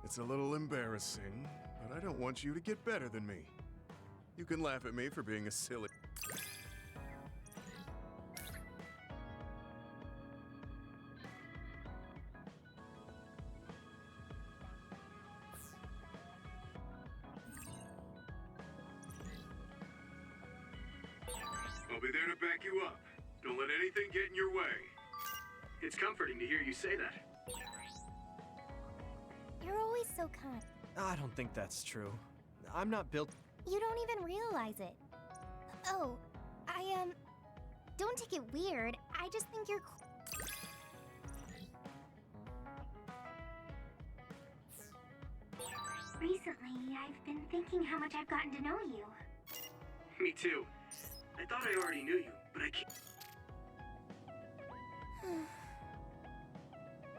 It's a little embarrassing, but I don't want you to get better than me. You can laugh at me for being a silly... I'll be there to back you up. Don't let anything get in your way. It's comforting to hear you say that. You're always so kind. I don't think that's true. I'm not built... You don't even realize it. Oh, don't take it weird. I just think you're Recently, I've been thinking how much I've gotten to know you. Me too. I thought I already knew you, but I can't.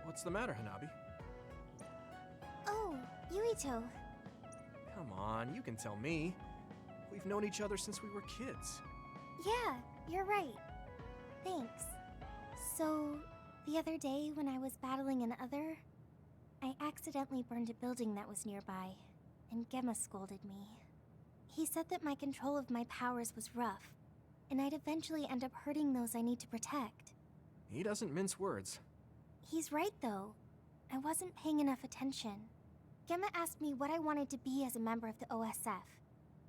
What's the matter, Hanabi? Oh, Yuito. Come on, you can tell me. We've known each other since we were kids. Yeah, you're right. Thanks. So, the other day when I was battling an other, I accidentally burned a building that was nearby, and Gemma scolded me. He said that my control of my powers was rough, and I'd eventually end up hurting those I need to protect. He doesn't mince words. He's right, though. I wasn't paying enough attention. Gemma asked me what I wanted to be as a member of the OSF,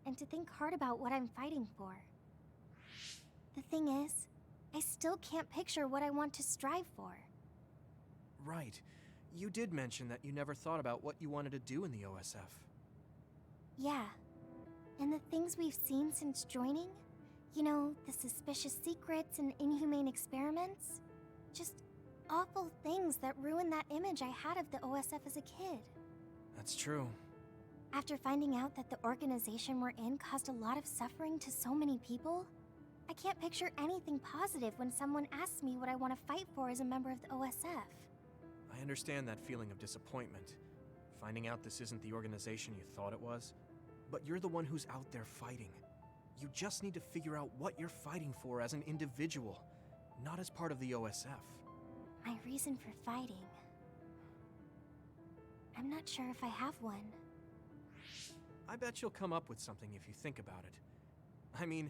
and to think hard about what I'm fighting for. The thing is, I still can't picture what I want to strive for. Right. You did mention that you never thought about what you wanted to do in the OSF. Yeah. And the things we've seen since joining? You know, the suspicious secrets and inhumane experiments? Just awful things that ruined that image I had of the OSF as a kid. That's true. After finding out that the organization we're in caused a lot of suffering to so many people, I can't picture anything positive when someone asks me what I want to fight for as a member of the OSF. I understand that feeling of disappointment. Finding out this isn't the organization you thought it was. But you're the one who's out there fighting. You just need to figure out what you're fighting for as an individual, not as part of the OSF. My reason for fighting... I'm not sure if I have one. I bet you'll come up with something if you think about it. I mean,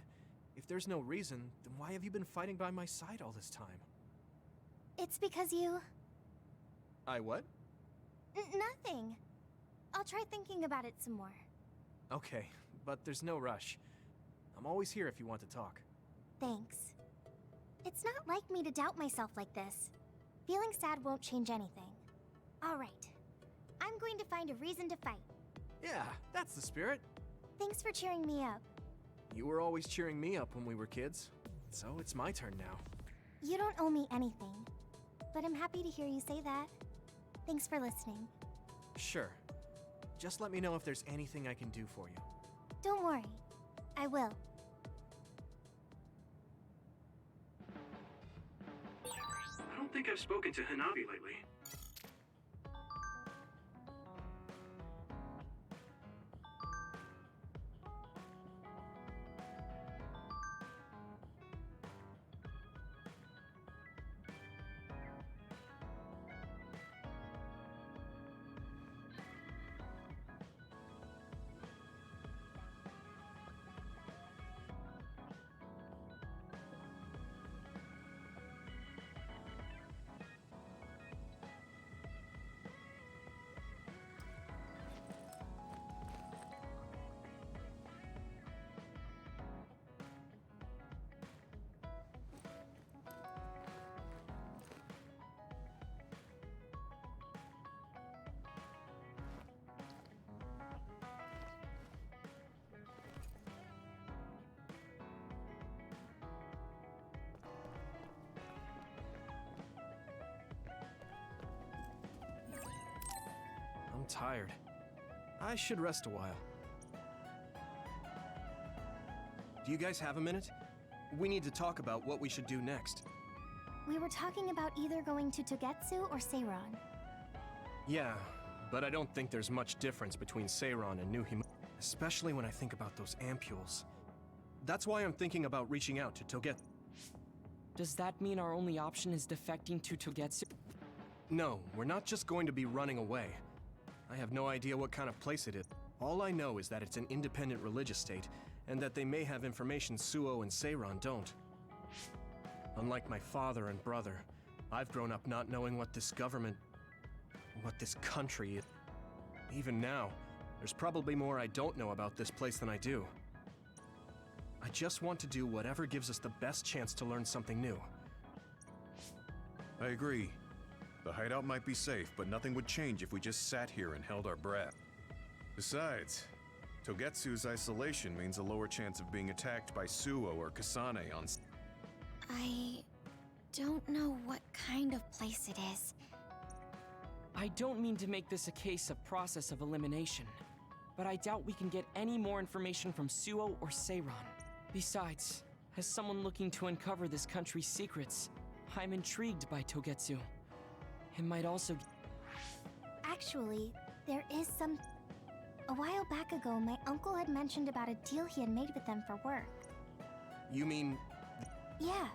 if there's no reason, then why have you been fighting by my side all this time? It's because you... I what? Nothing. I'll try thinking about it some more. Okay, but there's no rush. I'm always here if you want to talk. Thanks. It's not like me to doubt myself like this. Feeling sad won't change anything. All right. I'm going to find a reason to fight. Yeah, that's the spirit. Thanks for cheering me up. You were always cheering me up when we were kids, so it's my turn now. You don't owe me anything, but I'm happy to hear you say that. Thanks for listening. Sure. Just let me know if there's anything I can do for you. Don't worry. I will. I don't think I've spoken to Hanabi lately. I'm tired. I should rest a while. Do you guys have a minute? We need to talk about what we should do next. We were talking about either going to Togetsu or Seiron. Yeah, but I don't think there's much difference between Seiron and New Himuka, especially when I think about those ampules. That's why I'm thinking about reaching out to Togetsu. Does that mean our only option is defecting to Togetsu? No, we're not just going to be running away. I have no idea what kind of place it is. All I know is that it's an independent religious state, and that they may have information Suo and Seiron don't. Unlike my father and brother, I've grown up not knowing what this government, what this country is. Even now, there's probably more I don't know about this place than I do. I just want to do whatever gives us the best chance to learn something new. I agree. The hideout might be safe, but nothing would change if we just sat here and held our breath. Besides, Togetsu's isolation means a lower chance of being attacked by Suo or Kasane on... I don't know what kind of place it is. I don't mean to make this a case of process of elimination, but I doubt we can get any more information from Suo or Seiron. Besides, as someone looking to uncover this country's secrets, I'm intrigued by Togetsu. It might also... Actually, there is some... A while back ago, my uncle had mentioned about a deal he had made with them for work. You mean... Yeah.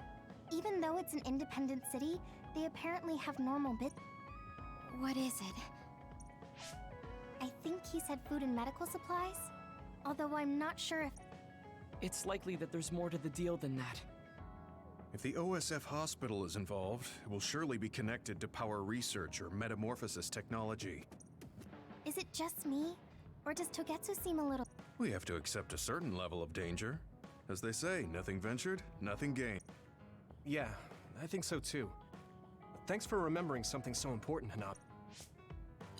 Even though it's an independent city, they apparently have normal bit... What is it? I think he said food and medical supplies. Although I'm not sure if... It's likely that there's more to the deal than that. If the OSF hospital is involved, it will surely be connected to power research or metamorphosis technology. Is it just me? Or does Togetsu seem a little... We have to accept a certain level of danger. As they say, nothing ventured, nothing gained. Yeah, I think so too. Thanks for remembering something so important, Hanab.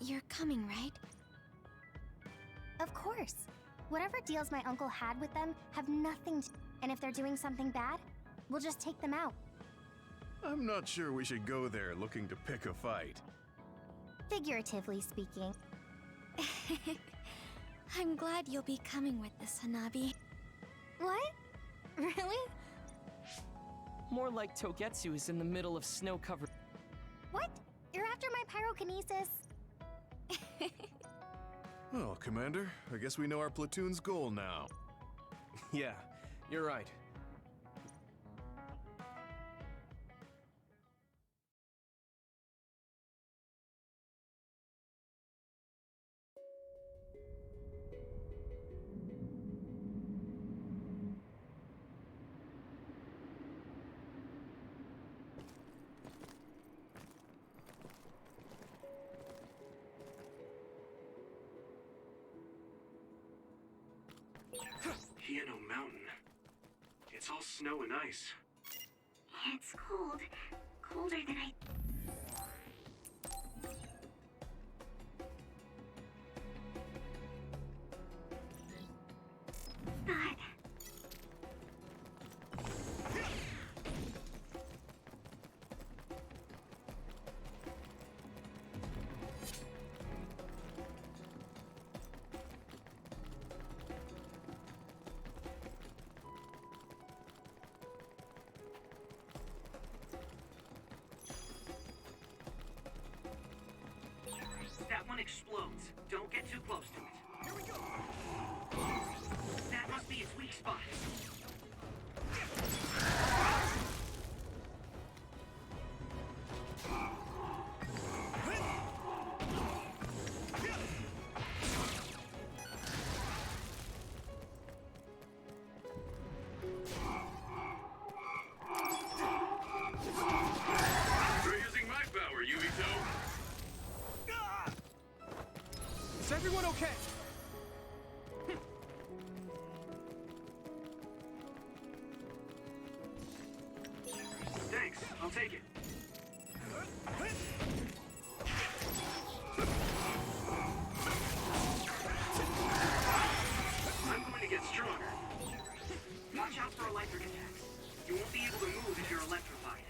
You're coming, right? Of course. Whatever deals my uncle had with them have nothing to... And if they're doing something bad, we'll just take them out. I'm not sure we should go there looking to pick a fight. Figuratively speaking. I'm glad you'll be coming with this, Hanabi. What? Really? More like Togetsu is in the middle of snow-covered... What? You're after my pyrokinesis? Well, Commander, I guess we know our platoon's goal now. Yeah, you're right. Hieno Mountain. It's all snow and ice. It's cold. Colder than I... thought. That one explodes. Don't get too close to it. Here we go! That must be its weak spot. You're using my power, Yuito. Is everyone okay? Thanks, I'll take it. I'm going to get stronger. Watch out for electric attacks. You won't be able to move if you're electrified.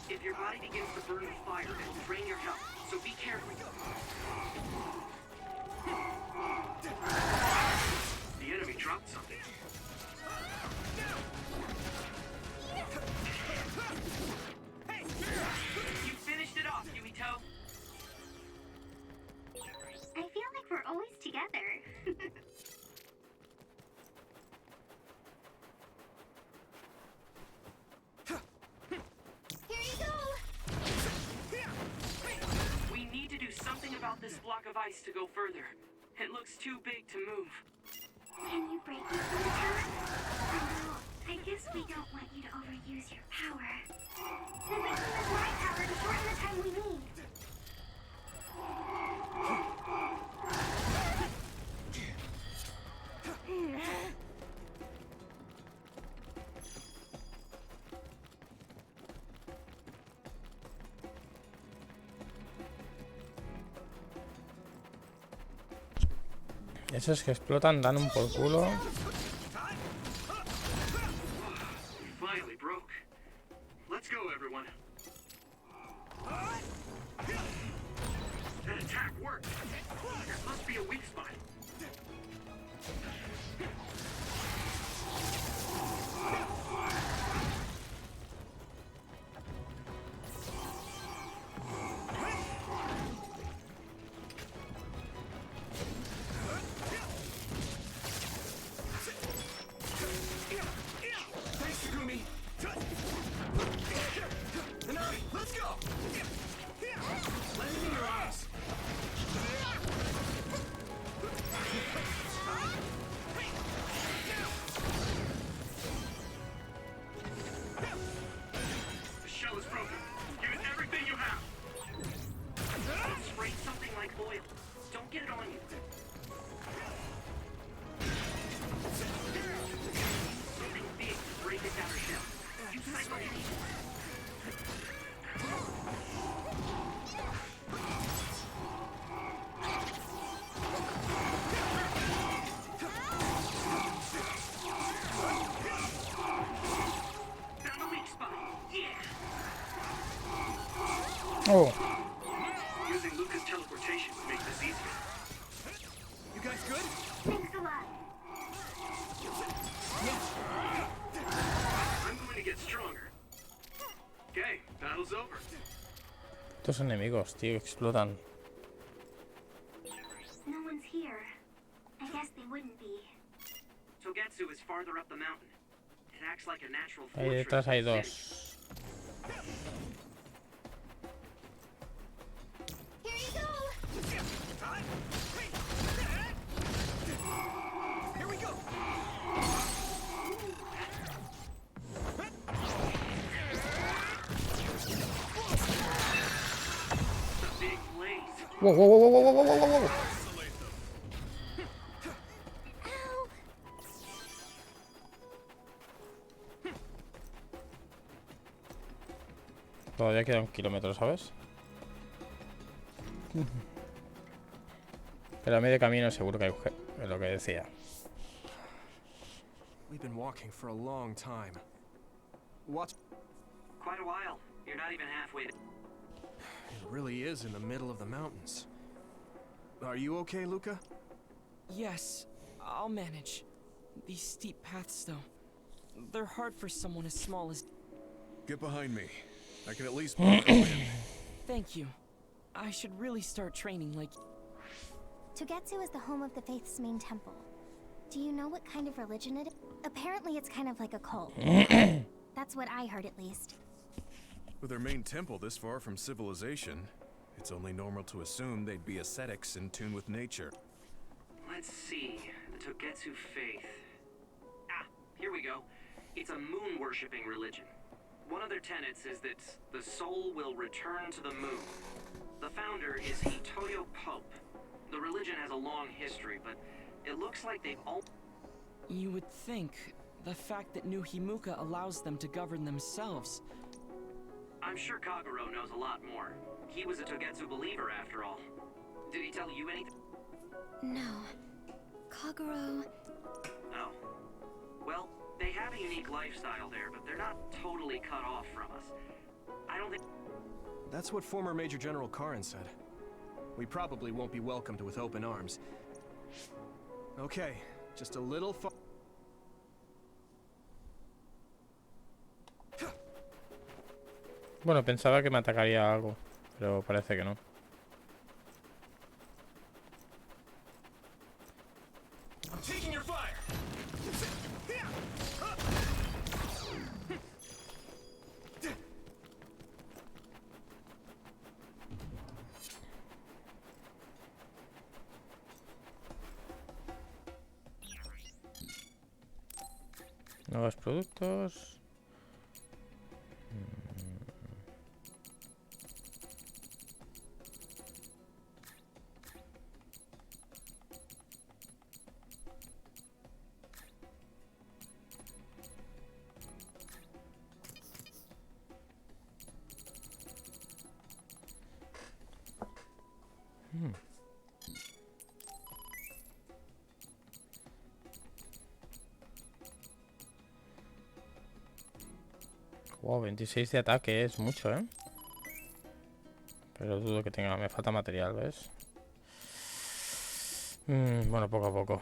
If your body begins to burn with fire, it will drain your health, so be careful. The enemy dropped something. You finished it off, Yuito. I feel like we're always together. Here you go! We need to do something about this block of ice to go further. It looks too big to move. Can you break me from the tower? Although, I guess we don't want you to overuse your power. Then break me with my power to shorten the time we need. Esos que explotan dan un por culo. Finally broke. Let's go, everyone. That attack worked. There must be a weak spot. Oh. Using Luca's teleportation would make this easier. You guys good? Thanks a lot. I'm going to get stronger. Okay, battle's over. Estos enemigos, tío, explotan. No one's here. I guess they wouldn't be. Togetsu is farther up the mountain. It acts like a natural Ahí fortress. detrás hay dos. Here you go! Here we go! The big blaze. Whoa, whoa, whoa, whoa, whoa, whoa, whoa, whoa, whoa. Todavía queda un kilómetro, ¿sabes? Pero a medio camino seguro que hay es lo que decía. We've been walking for a long time. What? Quite a while. You're not even halfway there. It really is in the middle of the mountains. Are you okay, Luca? Yes, I'll manage. These steep paths, though, they're hard for someone as small as... Get behind me. I can at least block the wind. Thank you. I should really start training like... Togetsu is the home of the Faith's main temple. Do you know what kind of religion it is? Apparently it's kind of like a cult. That's what I heard, at least. With their main temple this far from civilization, it's only normal to assume they'd be ascetics in tune with nature. Let's see. The Togetsu faith. Ah, here we go. It's a moon-worshipping religion. One of their tenets is that the soul will return to the moon. The founder is Hitoyo Pope. The religion has a long history, but it looks like they've all... You would think the fact that New Himuka allows them to govern themselves... I'm sure Kagero knows a lot more. He was a Togetsu believer, after all. Did he tell you anything? No. Kagero... Oh. Well, they have a unique lifestyle there, but they're not totally cut off from us. I don't think... That's what former Major General Karin said. We probably won't be welcomed with open arms. Okay, just a little far... Bueno, pensaba que me atacaría algo, pero parece que no. I'm taking your fire. Nuevos productos. Wow, 26 de ataque, es mucho, ¿eh? Pero dudo que tenga... Me falta material, ¿ves? Bueno, poco a poco.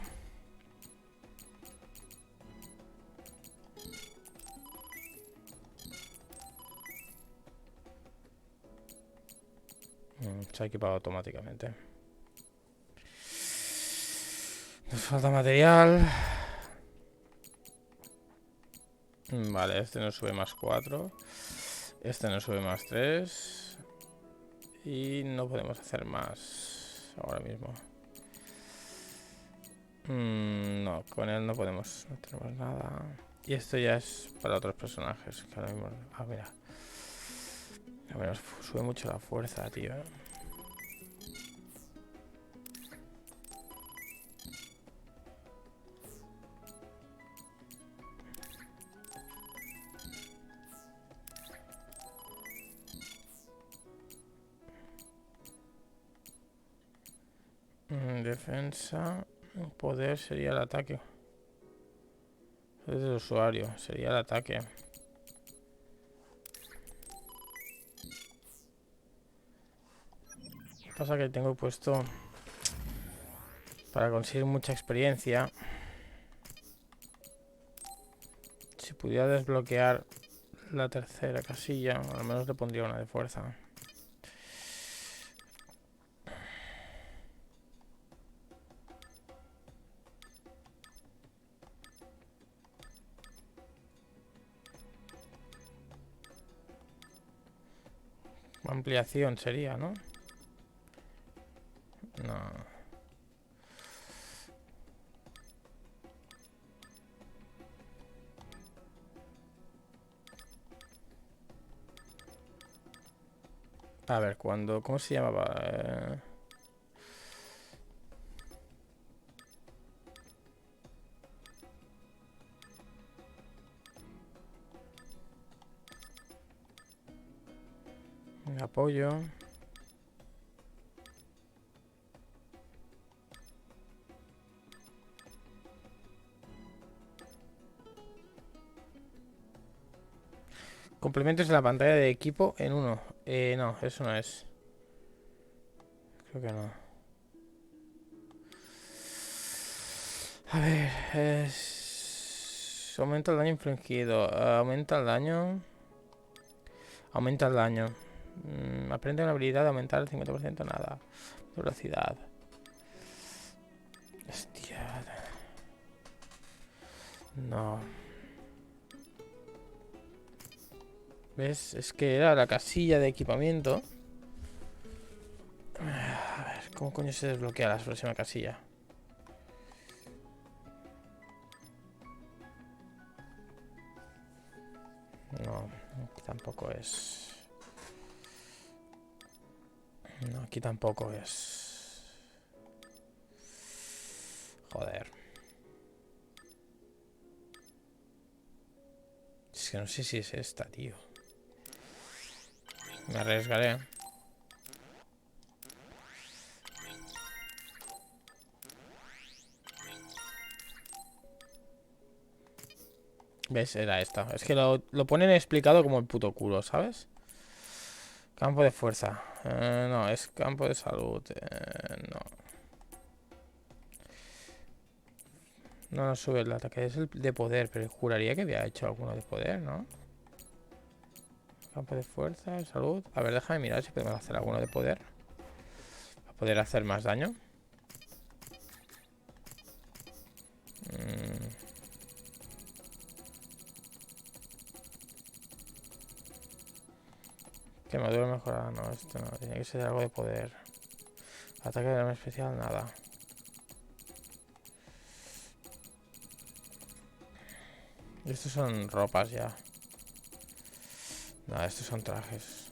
Se ha equipado automáticamente. Nos falta material. Vale, este nos sube más 4. Este nos sube más 3. Y no podemos hacer más ahora mismo. No, con él no podemos. No tenemos nada. Y esto ya es para otros personajes. Que ahora mismo... Ah, mira. A ver, nos sube mucho la fuerza, tío. Defensa. Poder sería el ataque. Es del usuario. Sería el ataque. Pasa que tengo puesto para conseguir mucha experiencia. Si pudiera desbloquear la tercera casilla, al menos le pondría una de fuerza. Ampliación sería, ¿no? No. A ver, cuando... ¿Cómo se llamaba? Apoyo. Complementos en la pantalla de equipo en uno. No, eso no es. Creo que no. A ver, aumenta el daño infligido. Aumenta el daño. Aumenta el daño. Aprende una habilidad de aumentar el 50%. Nada. Velocidad. Hostia. No. ¿Ves? Es que era la casilla de equipamiento. A ver, ¿cómo coño se desbloquea la próxima casilla? No, aquí tampoco es. No, aquí tampoco es. Joder. Es que no sé si es esta, tío. Me arriesgaré. ¿Ves? Era esta. Es que lo ponen explicado como el puto culo, ¿sabes? Campo de fuerza. No, es campo de salud. No. No nos sube el ataque. Es el de poder, pero juraría que había hecho alguno de poder, ¿no? Campo de fuerza, salud. A ver, déjame mirar si podemos hacer alguno de poder. Para poder hacer más daño. Quemadura mejorada. No, esto no. Tiene que ser algo de poder. Ataque de arma especial, nada. Estos son ropas ya. No, estos son trajes.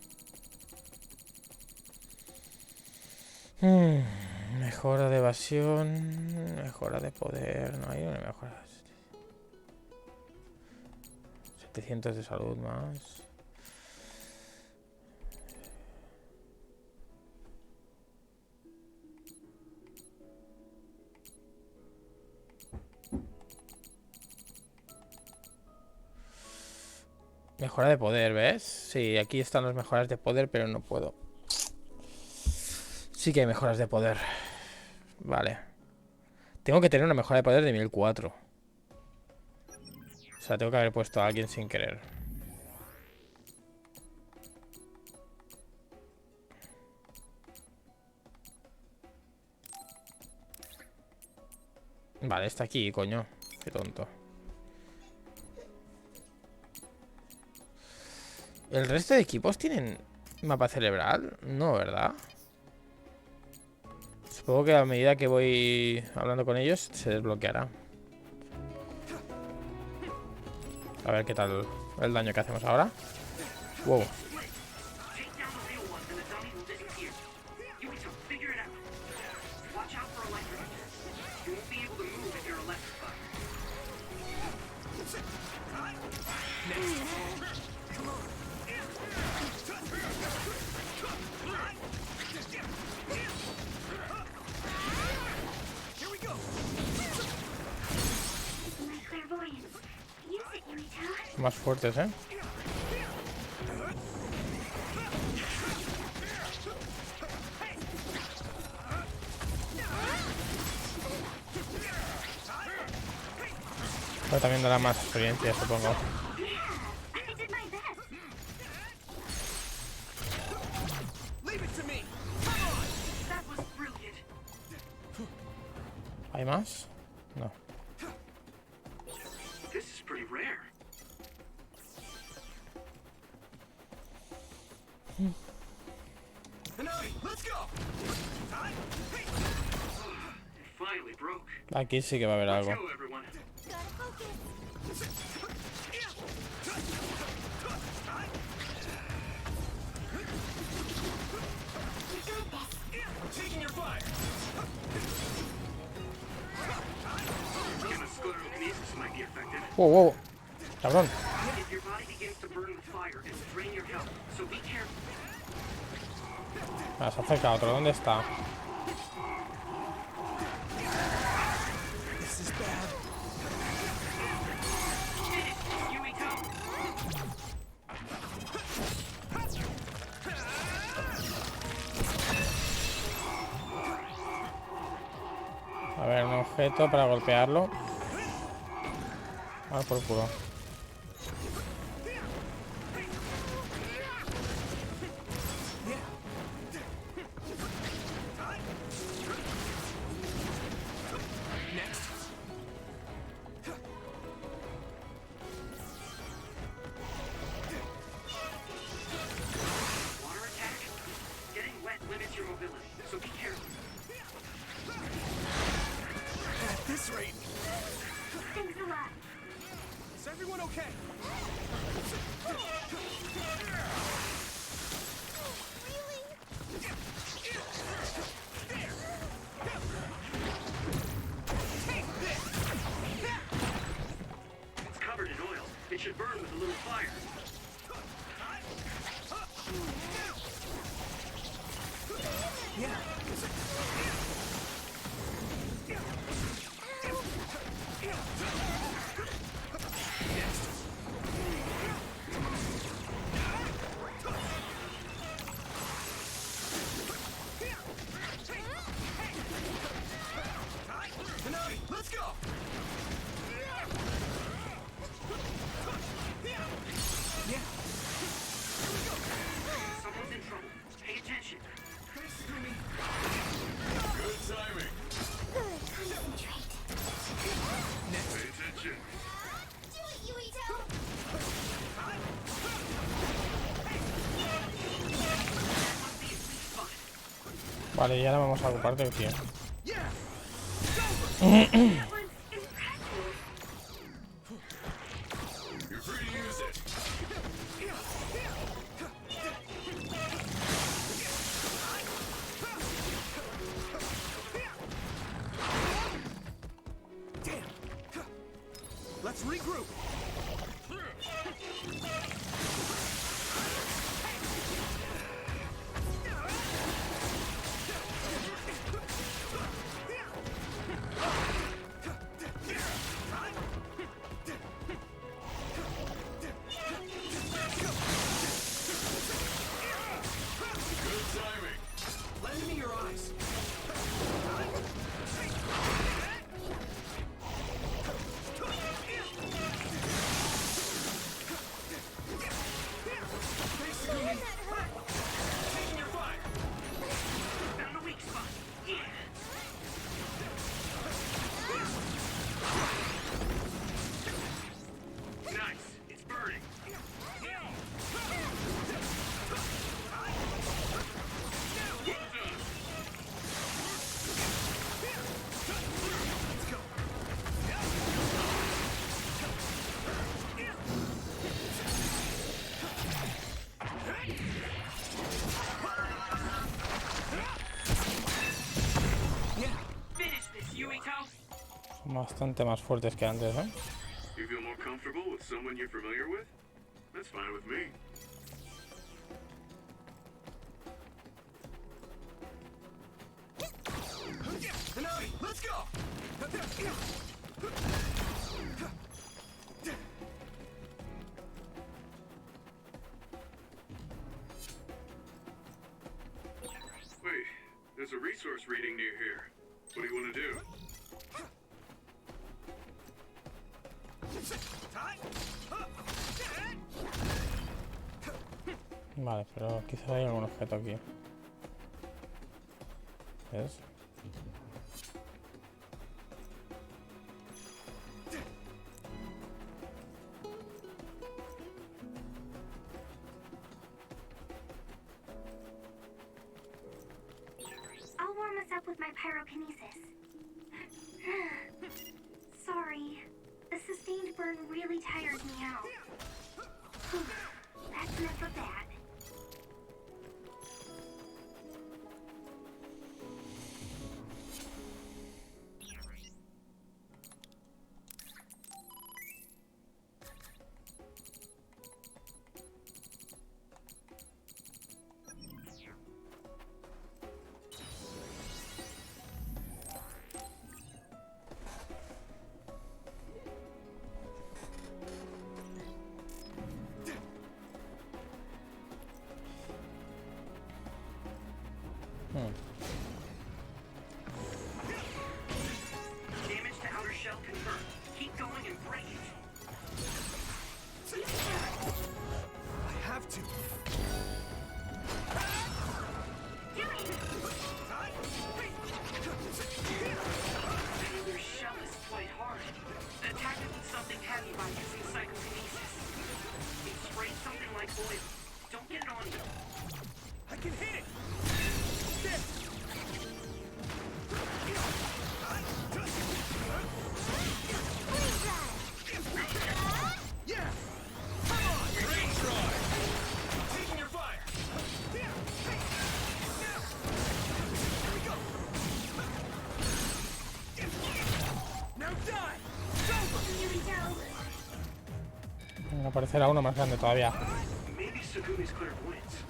Mejora de evasión. Mejora de poder. No hay una mejora. 700 de salud más. Mejora de poder, ¿ves? Sí, aquí están las mejoras de poder, pero no puedo. Sí que hay mejoras de poder. Vale. Tengo que tener una mejora de poder de 1004. O sea, tengo que haber puesto a alguien sin querer. Vale, está aquí, coño. Qué tonto. ¿El resto de equipos tienen mapa cerebral? No, ¿verdad? Supongo que a medida que voy hablando con ellos se desbloqueará. A ver qué tal el daño que hacemos ahora. Wow. Más fuertes, ¿eh? Pero también dará más experiencia, supongo. ¿Hay más? No. Aquí sí que va a haber algo. Wow, wow. Cabrón. Se acerca otro. ¿Dónde está? A ver, un objeto para golpearlo. Ah, por culo. Vale, ya ahora vamos a ocupar del tío. Bastante más fuertes que antes, ¿eh? You feel more comfortable with someone you're familiar with? That's fine with me. Let's go! Wait, there's a resource reading near here. What do you want to do? Vale, pero quizás hay algún objeto aquí. ¿Ves? I'll warm us up with my pyrokinesis. Sorry. The sustained burn really tires me out. That's enough of that. Damage to outer shell confirmed. Keep going and break it. I have to. Their shell is quite hard. Attack it with something heavy by using psychokinesis. It sprays something like oil. Don't get it on you. I can hit it! Yeah! Come on! Range drive! Taking your fire! Here we go! Now die! Me aparecerá uno más grande todavía. Maybe Sugumi's clairvoyance.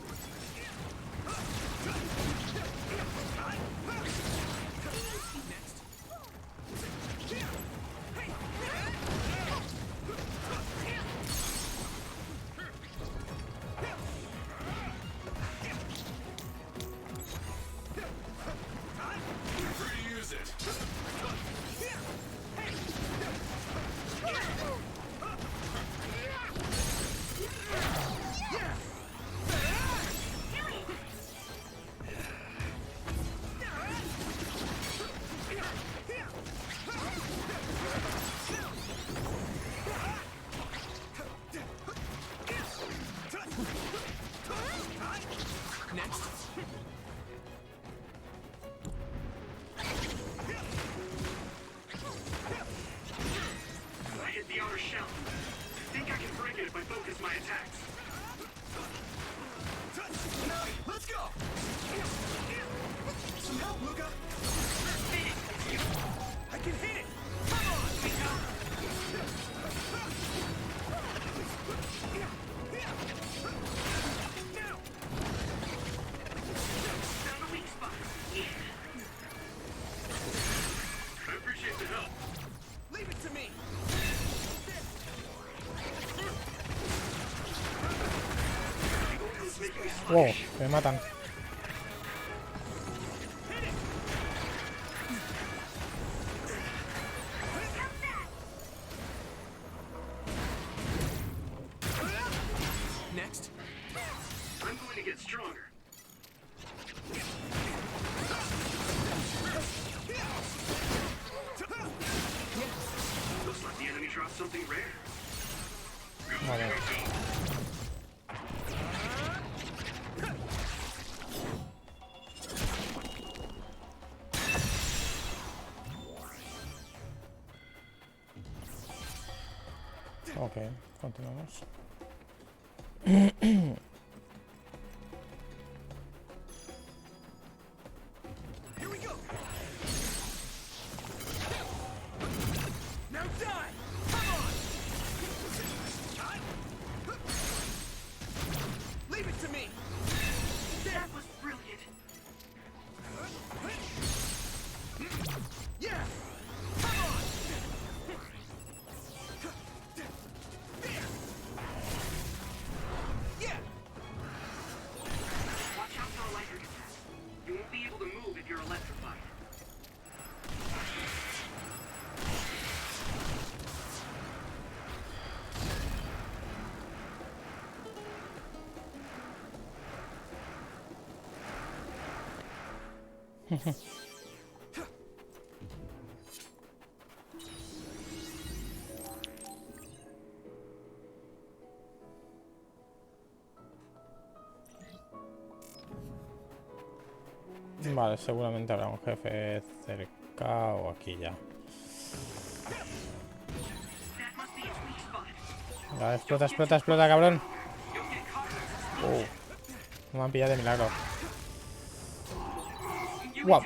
Wow, me matan. Next. I'm going to get stronger. Looks like the enemy dropped something rare. Vale. Ok, continuamos. Here we go. Vale, seguramente habrá un jefe cerca o aquí ya. Ya, explota, explota, explota, cabrón. Me han pillado de milagro. Guau.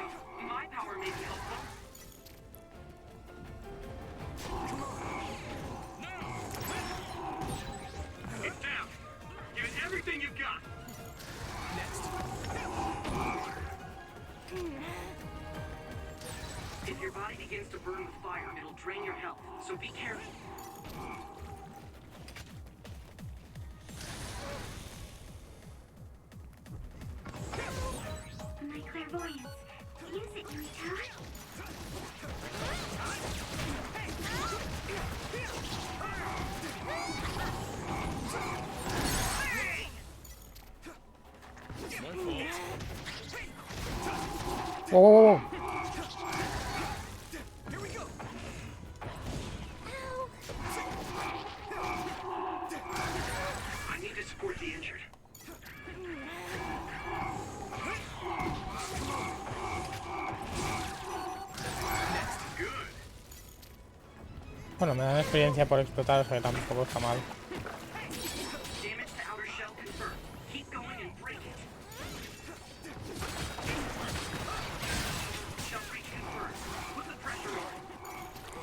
If your body begins to burn with fire, it'll drain your health, so be careful. My clairvoyance. Use it, Yuito. Whoa, whoa, whoa. I need to support the injured. Bueno, me dan experiencia por explotar, o sea que tampoco está mal. Damage to outer shell confirmed. Keep going and break it. Shell breach confirmed. Put the pressure on.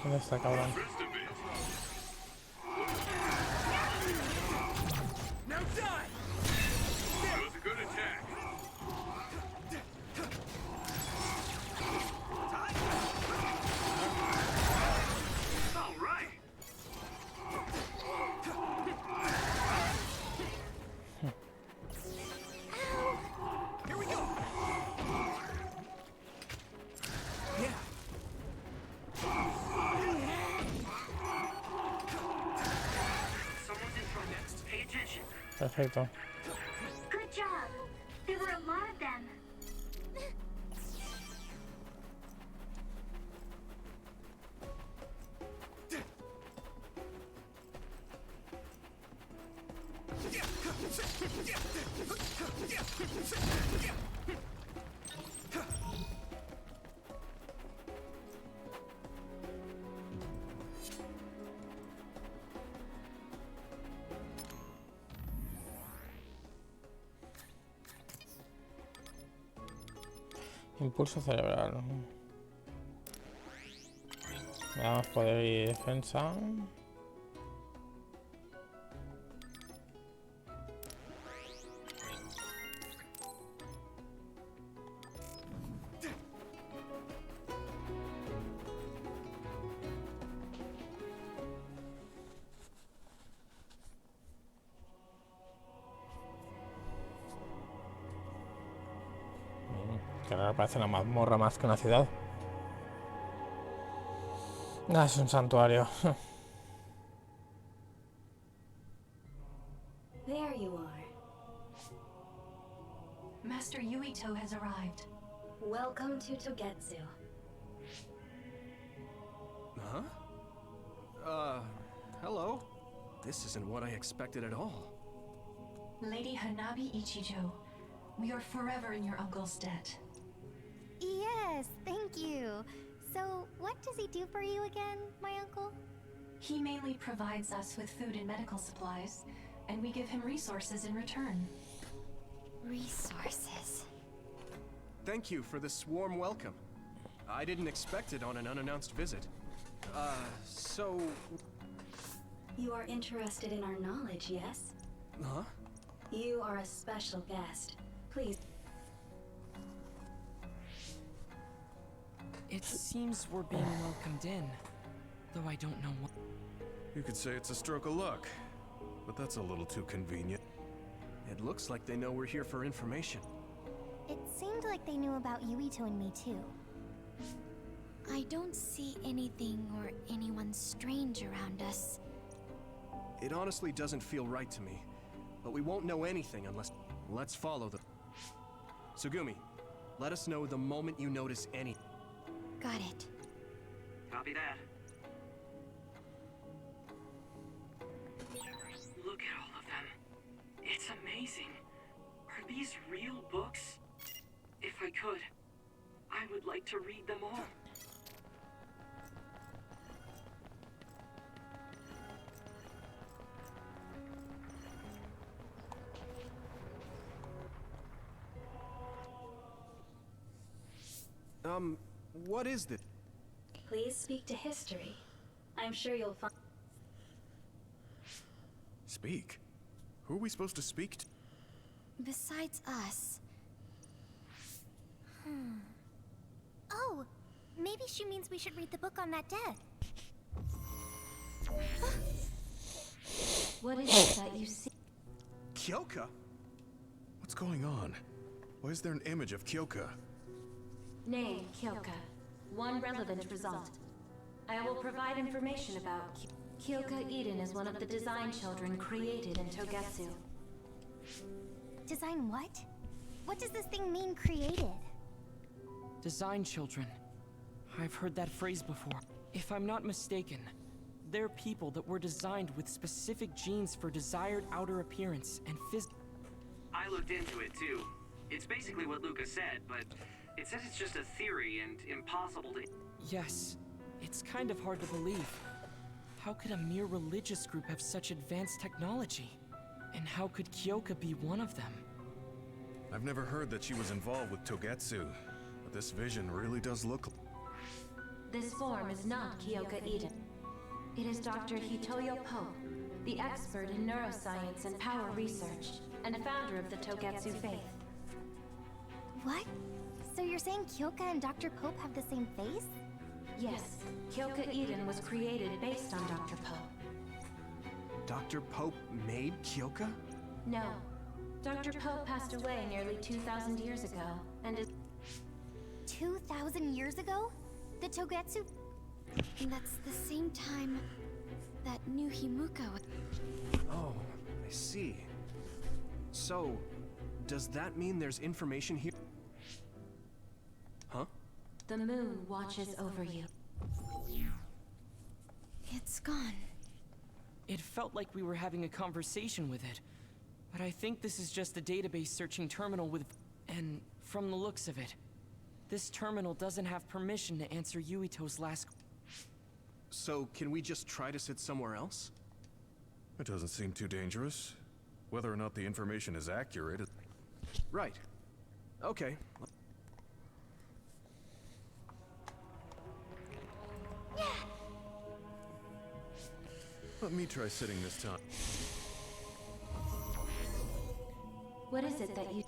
¿Dónde está, cabrón? Now die! That was a good attack. All right. Here we go! Yeah. Someone's in trouble. Pay attention. Perfecto. Good job. There were a lot of them. Impulso cerebral. Veamos poder y defensa. Que ahora parece una mazmorra más que una ciudad. Ah, es un santuario. There you are. Master Yuito has arrived. Welcome to Togetsu. Huh? Hello? This isn't what I expected at all. Lady Hanabi Ichijo, we are forever in your uncle's debt. Yes, thank you. So, what does he do for you again, my uncle? He mainly provides us with food and medical supplies, and we give him resources in return. Resources. Thank you for this warm welcome. I didn't expect it on an unannounced visit. So... You are interested in our knowledge, yes? Huh? You are a special guest. Please. It seems we're being welcomed in, though I don't know what. You could say it's a stroke of luck, but that's a little too convenient. It looks like they know we're here for information. It seemed like they knew about Yuito and me too. I don't see anything or anyone strange around us. It honestly doesn't feel right to me, but we won't know anything unless... Let's follow the... Sugumi, Let us know the moment you notice any. Got it. Copy that. Look at all of them. It's amazing. Are these real books? If I could, I would like to read them all. What is this? Please speak to history. I'm sure you'll find. Speak? Who are we supposed to speak to? Besides us. Oh, maybe she means we should read the book on that dead. What is it that you see? Kyoka? What's going on? Why is there an image of Kyoka? Name, Kyoka. One relevant result. I will provide information about Kyoka Eden is one of the design children created in Togetsu. Design what? What does this thing mean, created? Design children. I've heard that phrase before. If I'm not mistaken, they're people that were designed with specific genes for desired outer appearance and I looked into it too. It's basically what Lucas said, but it says it's just a theory and impossible to... Yes, it's kind of hard to believe. How could a mere religious group have such advanced technology? And how could Kyoka be one of them? I've never heard that she was involved with Togetsu, but this vision really does look... This form is not Kyoka Eden. It is Dr. Hitoyo Pope, the expert in neuroscience and power research, and founder of the Togetsu faith. What? So you're saying Kyoka and Dr. Pope have the same face? Yes, Kyoka Eden was created based on Dr. Pope. Dr. Pope made Kyoka? No. Dr. Pope passed away nearly 2,000 years ago, and is... 2,000 years ago? The Togetsu? That's the same time that new Himuka was... Oh, I see. So, does that mean there's information here? Huh? The moon watches over you. It's gone. It felt like we were having a conversation with it. But I think this is just a database searching terminal with... And from the looks of it, this terminal doesn't have permission to answer Yuito's last... So, can we just try to sit somewhere else? It doesn't seem too dangerous. Whether or not the information is accurate... Right. Okay. Let me try sitting this time. What is it that you...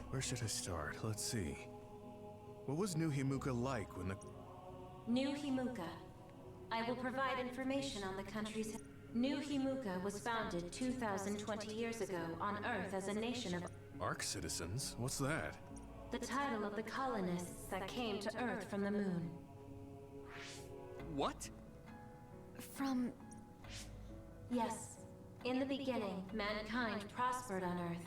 Where should I start? Let's see. What was New Himuka like when the... New Himuka. I will provide information on the country's... New Himuka was founded 2,020 years ago on Earth as a nation of... Ark citizens? What's that? The title of the colonists that came to Earth from the moon. What? From... Yes. In the beginning, mankind prospered on Earth.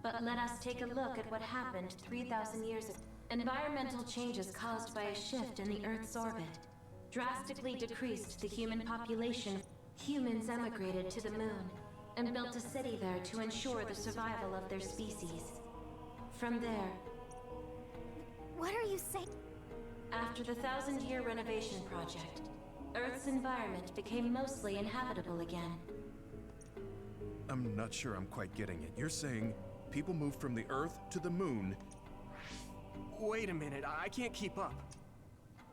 But let us take a look at what happened 3,000 years ago. Environmental changes caused by a shift in the Earth's orbit drastically decreased the human population. Humans emigrated to the moon and built a city there to ensure the survival of their species. From there... What are you saying? After the 1,000-year renovation project, Earth's environment became mostly inhabitable again. I'm not sure I'm quite getting it. You're saying people moved from the Earth to the moon... Wait a minute, I can't keep up.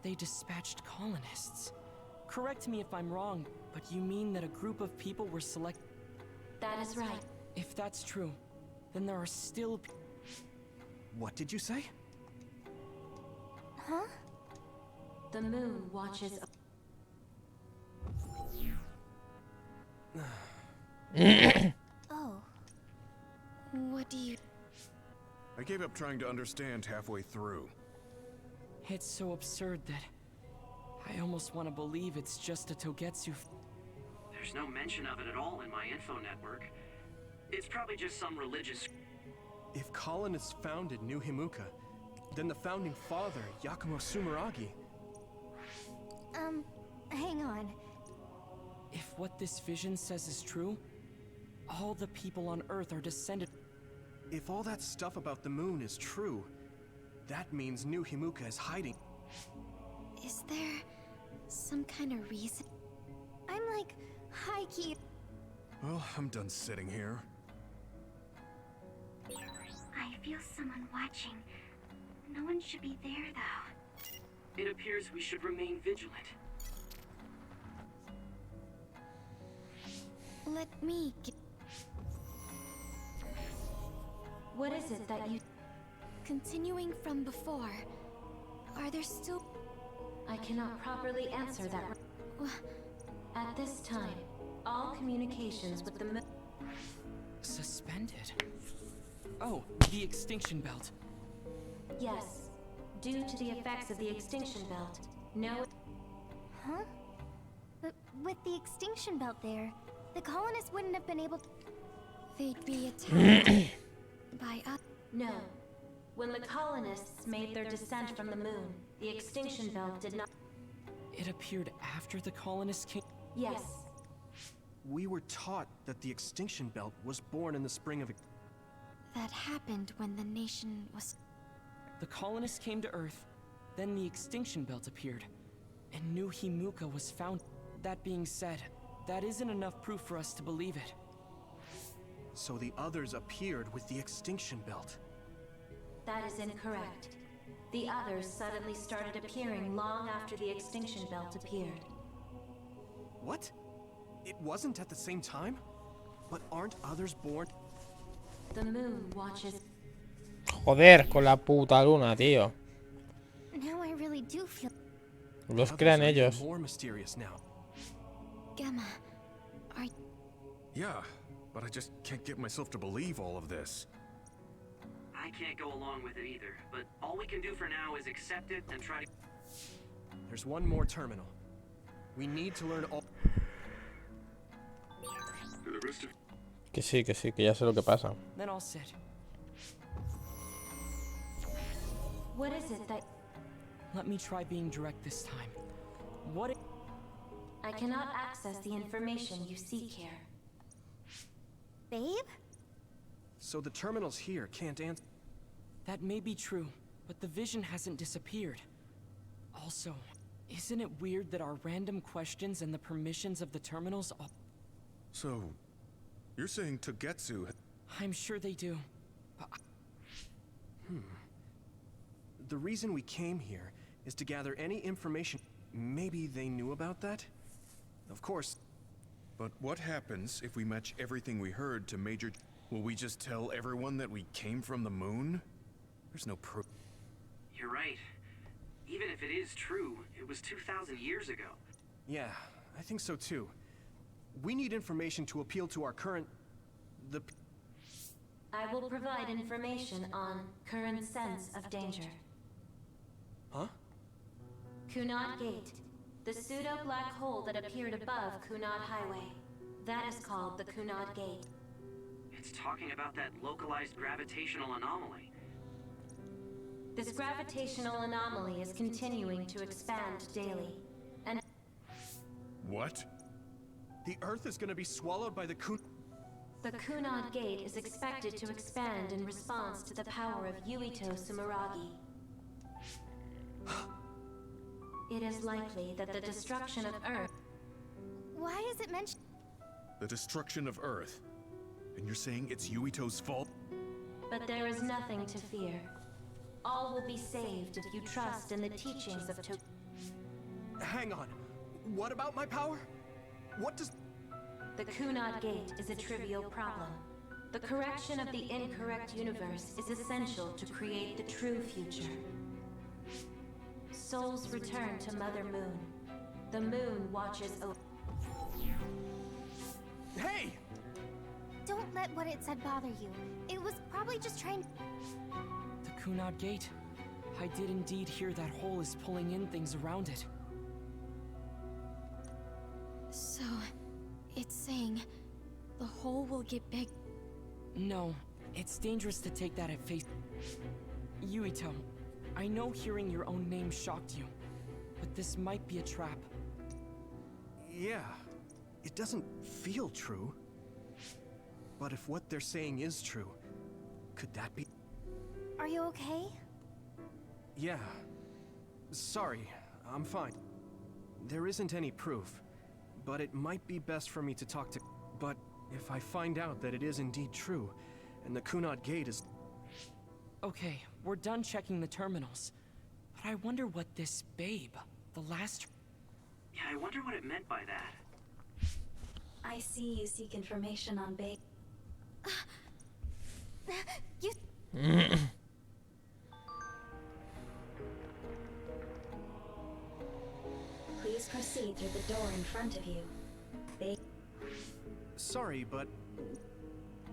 They dispatched colonists. Correct me if I'm wrong, but you mean that a group of people were selected? That is right. If that's true, then there are still... What did you say? Huh? The moon watches... Oh. What do you... I gave up trying to understand halfway through. It's so absurd that I almost want to believe it's just a Togetsu. There's no mention of it at all in my info network. It's probably just some religious... If colonists founded New Himuka, than the founding father, Yakumo Sumeragi. Hang on. If what this vision says is true, all the people on Earth are descended. If all that stuff about the moon is true, that means New Himuka is hiding. Is there some kind of reason? I'm like, high-key. Well, I'm done sitting here. I feel someone watching. No one should be there, though. It appears we should remain vigilant. Let me get... What is it that you... Continuing from before, are there still... I cannot properly answer that. At this time, all communications with the moon... Suspended? Oh, the extinction belt. Yes. Due to the effects of the extinction belt, no... Huh? But with the extinction belt there, the colonists wouldn't have been able to... They'd be attacked by us. No. When the colonists made their descent from the moon, the extinction belt did not... It appeared after the colonists came? Yes. We were taught that the extinction belt was born in the spring of... That happened when the nation was... The colonists came to Earth, then the extinction belt appeared, and New Himuka was found. That being said, that isn't enough proof for us to believe it. So the others appeared with the extinction belt. That is incorrect. The others suddenly started appearing long after the extinction belt appeared. What? It wasn't at the same time? But aren't others born? The moon watches... Joder, con la puta luna, tío. Now I really do feel... Los crean ellos. More mysterious now. Gamma, are... Yeah, but I just can't get myself to believe all of this. I can't go along with it either, but all we can do for now is accept it and try to... There's one more terminal. We need to learn all... Que sí, que ya sé lo que pasa. Then I'll sit. What is it that... Let me try being direct this time. What I cannot access the information you seek here. Babe? So the terminals here can't answer... That may be true, but the vision hasn't disappeared. Also, isn't it weird that our random questions and the permissions of the terminals all... So, you're saying Togetsu... I'm sure they do, but... The reason we came here is to gather any information. Maybe they knew about that? Of course. But what happens if we match everything we heard to Major... Will we just tell everyone that we came from the moon? There's no proof. You're right. Even if it is true, it was 2,000 years ago. Yeah, I think so too. We need information to appeal to our current... I will provide information on current sense of danger. Huh? Kunad Gate. The pseudo-black hole that appeared above Kunad Highway. That is called the Kunad Gate. It's talking about that localized gravitational anomaly. This gravitational anomaly is continuing to expand daily, and... What? The Earth is gonna be swallowed by the The Kunad Gate is expected to expand in response to the power of Yuito Sumeragi. It is likely that the destruction of Earth... Why is it mentioned? The destruction of Earth. And you're saying it's Yuito's fault? But there is nothing to fear. All will be saved if you trust in the teachings of Hang on. What about my power? What does... The Kunad Gate is a trivial problem. The correction of the incorrect universe is essential to create the true future. Souls return to Mother Moon. The moon watches over... Hey! Don't let what it said bother you. It was probably just trying... The Kunad Gate. I did indeed hear that hole is pulling in things around it. So, it's saying the hole will get big. No, it's dangerous to take that at face... Yuito, I know hearing your own name shocked you, but this might be a trap. Yeah, it doesn't feel true. But if what they're saying is true, could that be? Are you okay? Yeah. Sorry, I'm fine. There isn't any proof, but it might be best for me to talk to... But if I find out that it is indeed true, and the Kunad Gate is... Okay, we're done checking the terminals. But I wonder what this babe, the last... Yeah, I wonder what it meant by that. I see you seek information on Babe. You... Please proceed through the door in front of you. Babe. Sorry, but...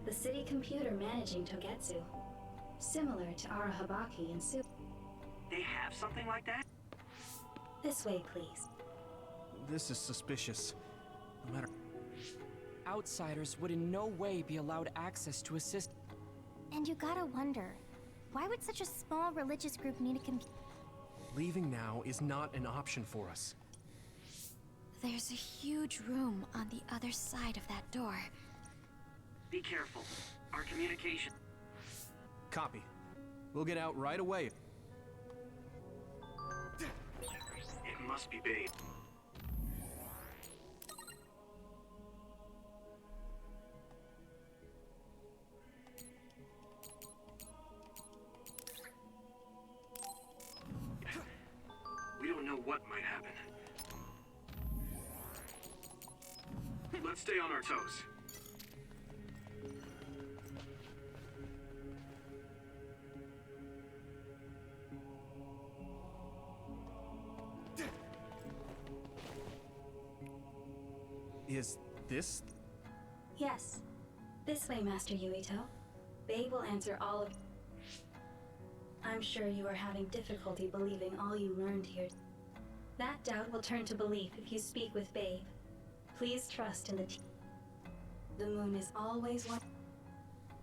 The city computer managing Togetsu. Similar to Arahabaki and Su. They have something like that? This way, please. This is suspicious. No matter... Outsiders would in no way be allowed access to assist... And you gotta wonder, why would such a small religious group need a computer? Leaving now is not an option for us. There's a huge room on the other side of that door. Be careful. Our communication... Copy. We'll get out right away. It must be Babe. We don't know what might happen. Let's stay on our toes. Is this... Yes. This way, Master Yuito. Babe will answer all of... I'm sure you are having difficulty believing all you learned here. That doubt will turn to belief if you speak with Babe. Please trust in the team. The moon is always one...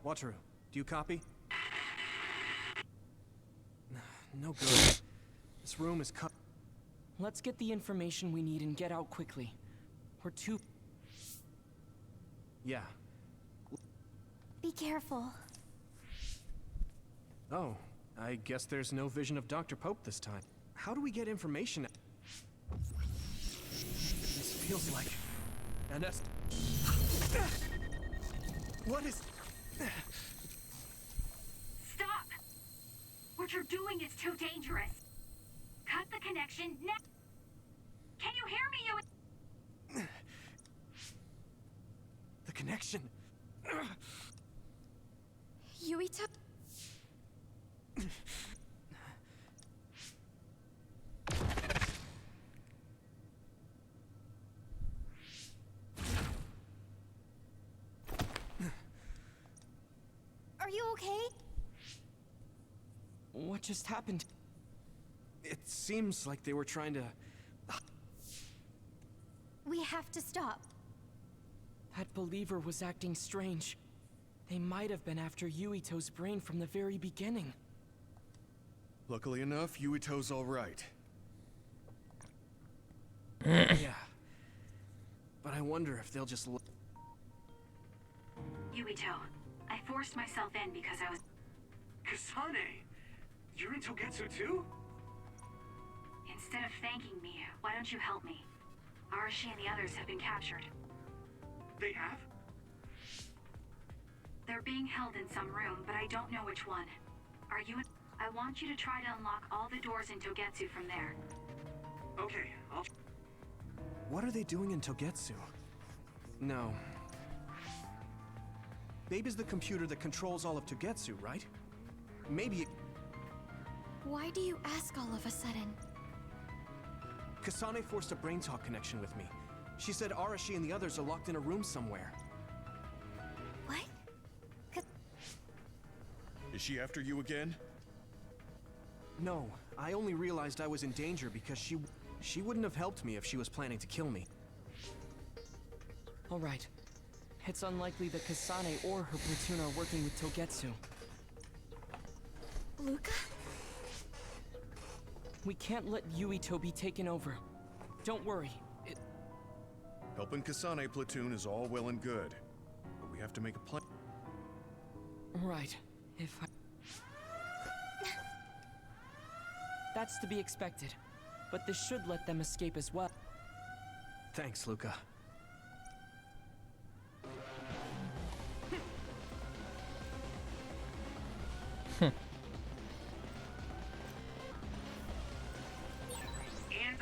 Wataru, do you copy? No good. This room is cut... Let's get the information we need and get out quickly. We're too... Yeah. Be careful. Oh, I guess there's no vision of Dr. Pope this time. How do we get information? This feels like... an What is... Stop! What you're doing is too dangerous. Cut the connection now. Can you hear me, you... The connection... Yuito? Are you okay? What just happened? It seems like they were trying to... We have to stop. That believer was acting strange. They might have been after Yuito's brain from the very beginning. Luckily enough, Yuito's all right. Yeah. But I wonder if they'll just... Yuito, I forced myself in because I was... Kasane! You're in Togetsu too? Instead of thanking me, why don't you help me? Arashi and the others have been captured. They have? They're being held in some room, but I don't know which one. Are you... I want you to try to unlock all the doors in Togetsu from there. Okay, I'll... What are they doing in Togetsu? No. Babe is the computer that controls all of Togetsu, right? Maybe... Why do you ask all of a sudden? Kasane forced a brain talk connection with me. She said Arashi and the others are locked in a room somewhere. What? Is she after you again? No, I only realized I was in danger because she wouldn't have helped me if she was planning to kill me. All right. It's unlikely that Kasane or her platoon are working with Togetsu. Luca? We can't let Yuito be taken over. Don't worry. Helping Kasane platoon is all well and good, but we have to make a plan. Right. If I... That's to be expected. But this should let them escape as well. Thanks, Luca. And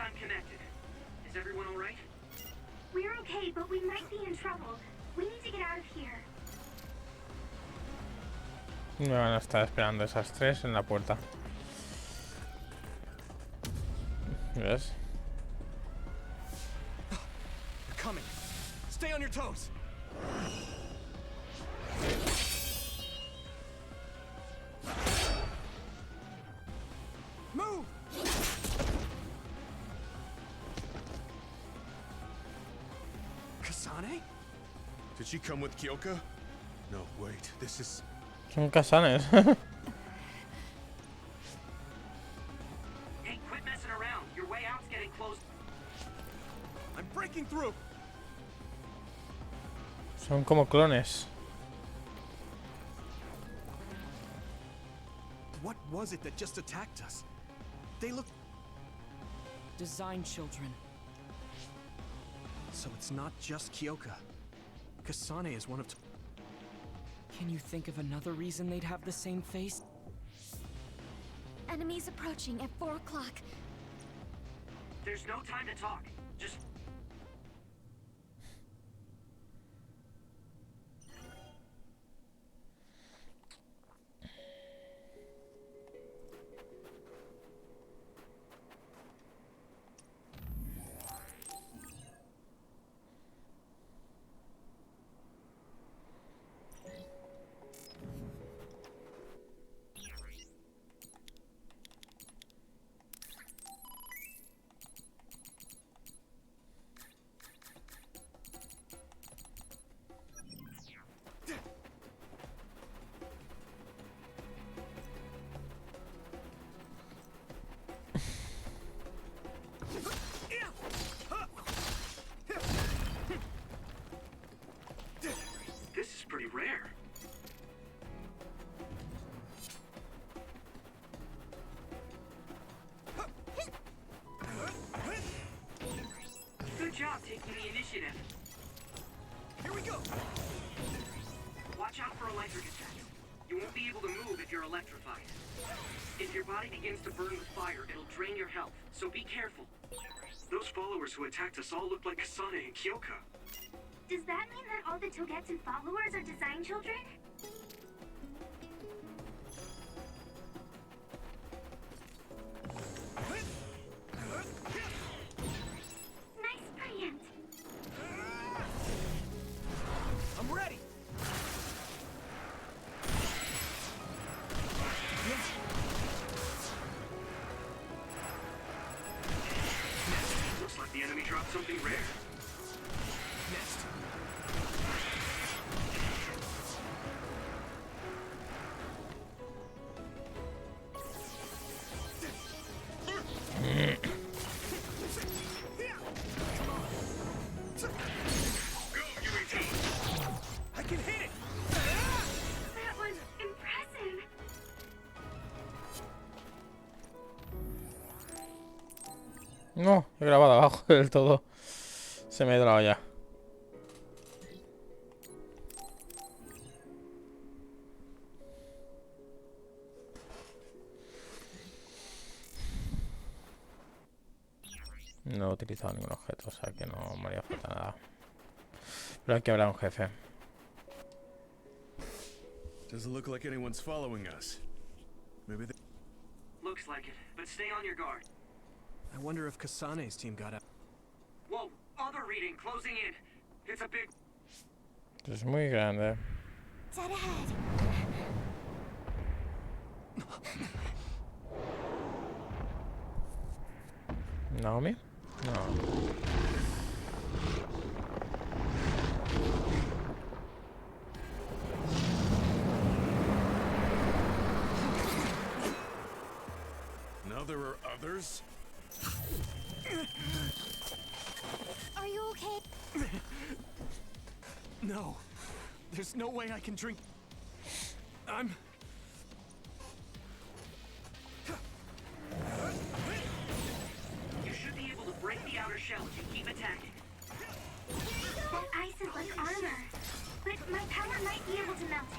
I'm connected. Is everyone all right? We're okay, but we might be in trouble. We need to get out of here. Me van a estar esperando esas tres en la puerta. ¿Ves? They're coming. Stay on your toes. Move! Kasane? Did she come with Kyoka? No, wait, this is... Son Kasanes. Hey, quit messing around. Your way out's getting close. I'm breaking through. Son como clones. What was it that just attacked us? They look... Design children. So it's not just Kyoka. Kasane is one of... Can you think of another reason they'd have the same face? Enemies approaching at 4 o'clock. There's no time to talk. Just... This is pretty rare. Good job taking the initiative. Here we go! Watch out for electric attacks. You won't be able to move if you're electrified. If your body begins to burn with fire, it'll drain your health, so be careful. Those followers who attacked us all look like Kasane and Kyoka. Does that mean that all the Togetsu followers are design children? Nice preempt. I'm ready! Looks like the enemy dropped something rare. Next. I can hit it! That was impressive. No, he grabado abajo del todo. Se me ha ido la olla. No he utilizado ningún objeto, o sea que no me haría falta nada. Pero hay que hablar a un jefe. Doesn't look like anyone's following us. Maybe they... Looks like it, but stay on your guard. I wonder if Kasane's team got out. Whoa, other reading closing in. It's a big... Es muy grande. Dead ahead. ¿Naomi? No. now there are others? Are you okay? No. There's no way I can drink. I'm... You should be able to break the outer shell if you keep attacking. That ice is like armor, but my power might be able to melt it.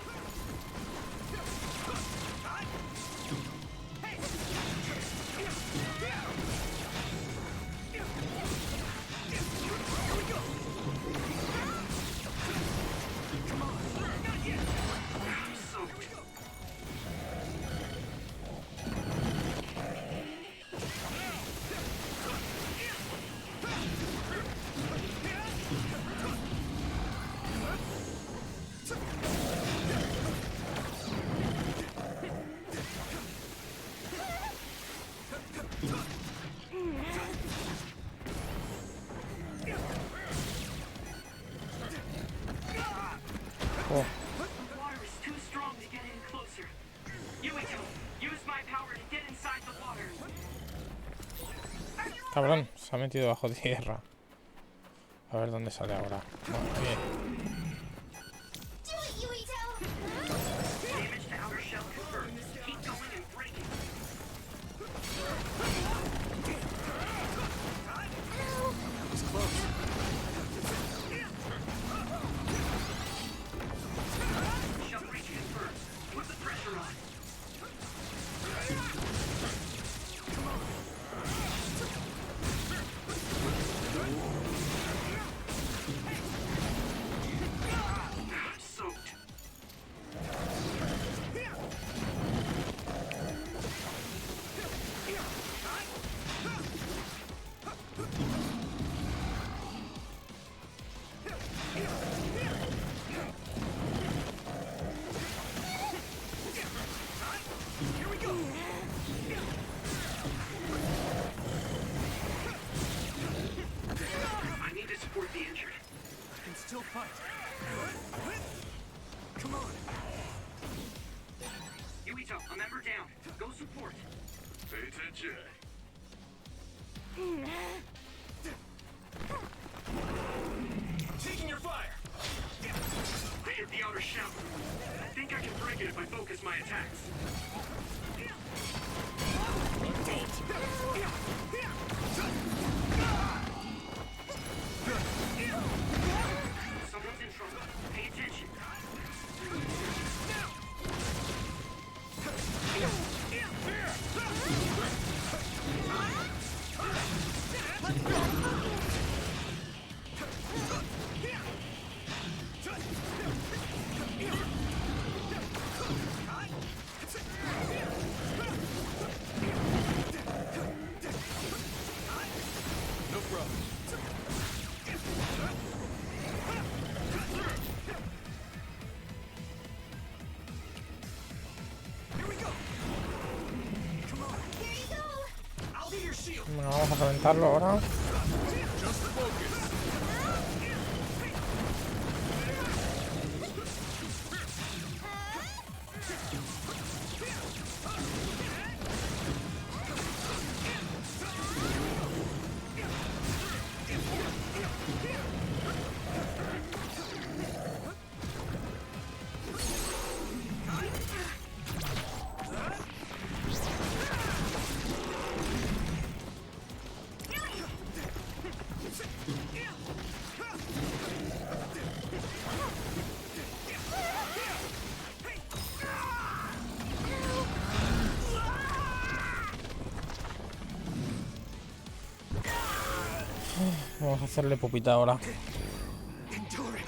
Oh, The water is too strong to get in closer. Yuito, use my power to get inside the water. cabrón, se ha metido bajo tierra. A ver dónde sale ahora. Bueno, bien. Do it, Yuito! Damage to outer shell confirmed. Keep going and break it. That was close. Shell breach confirmed. Put the pressure on. I'm soaked. Here we go! I need to support the injured. I can still fight. Come on! Yuito, a member down. Go support. Pay attention. I'm taking your fire! I hit the outer shell. I think I can break it if I focus my attacks. Someone's in trouble. Pay attention. No problem. Here we go! Come on! Here you go! I'll be your shield! Bueno, vamos a reventarlo ahora. Just focus! Vamos a hacerle pupita ahora. Endure it!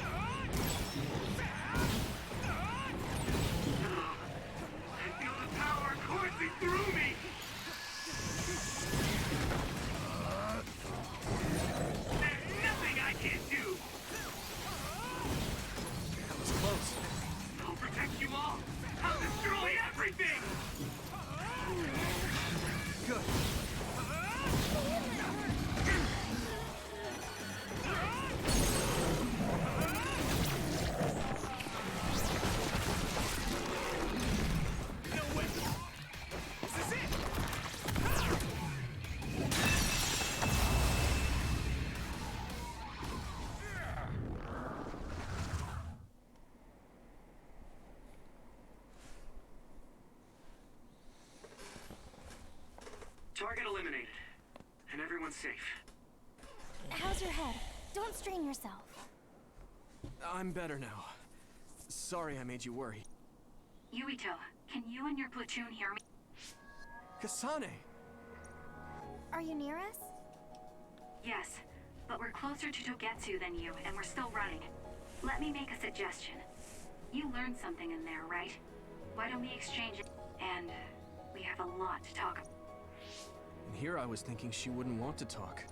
I feel the power coursing through me. There's nothing I can't do. That was close. I'll protect you all. I'll destroy everything. Good. No way! This is it! safe. How's your head? Don't strain yourself. I'm better now. Sorry I made you worry. Yuito, can you and your platoon hear me? Kasane! Are you near us? Yes, but we're closer to Togetsu than you, and we're still running. Let me make a suggestion. You learned something in there, right? Why don't we exchange it? And we have a lot to talk about. And here I was thinking she wouldn't want to talk.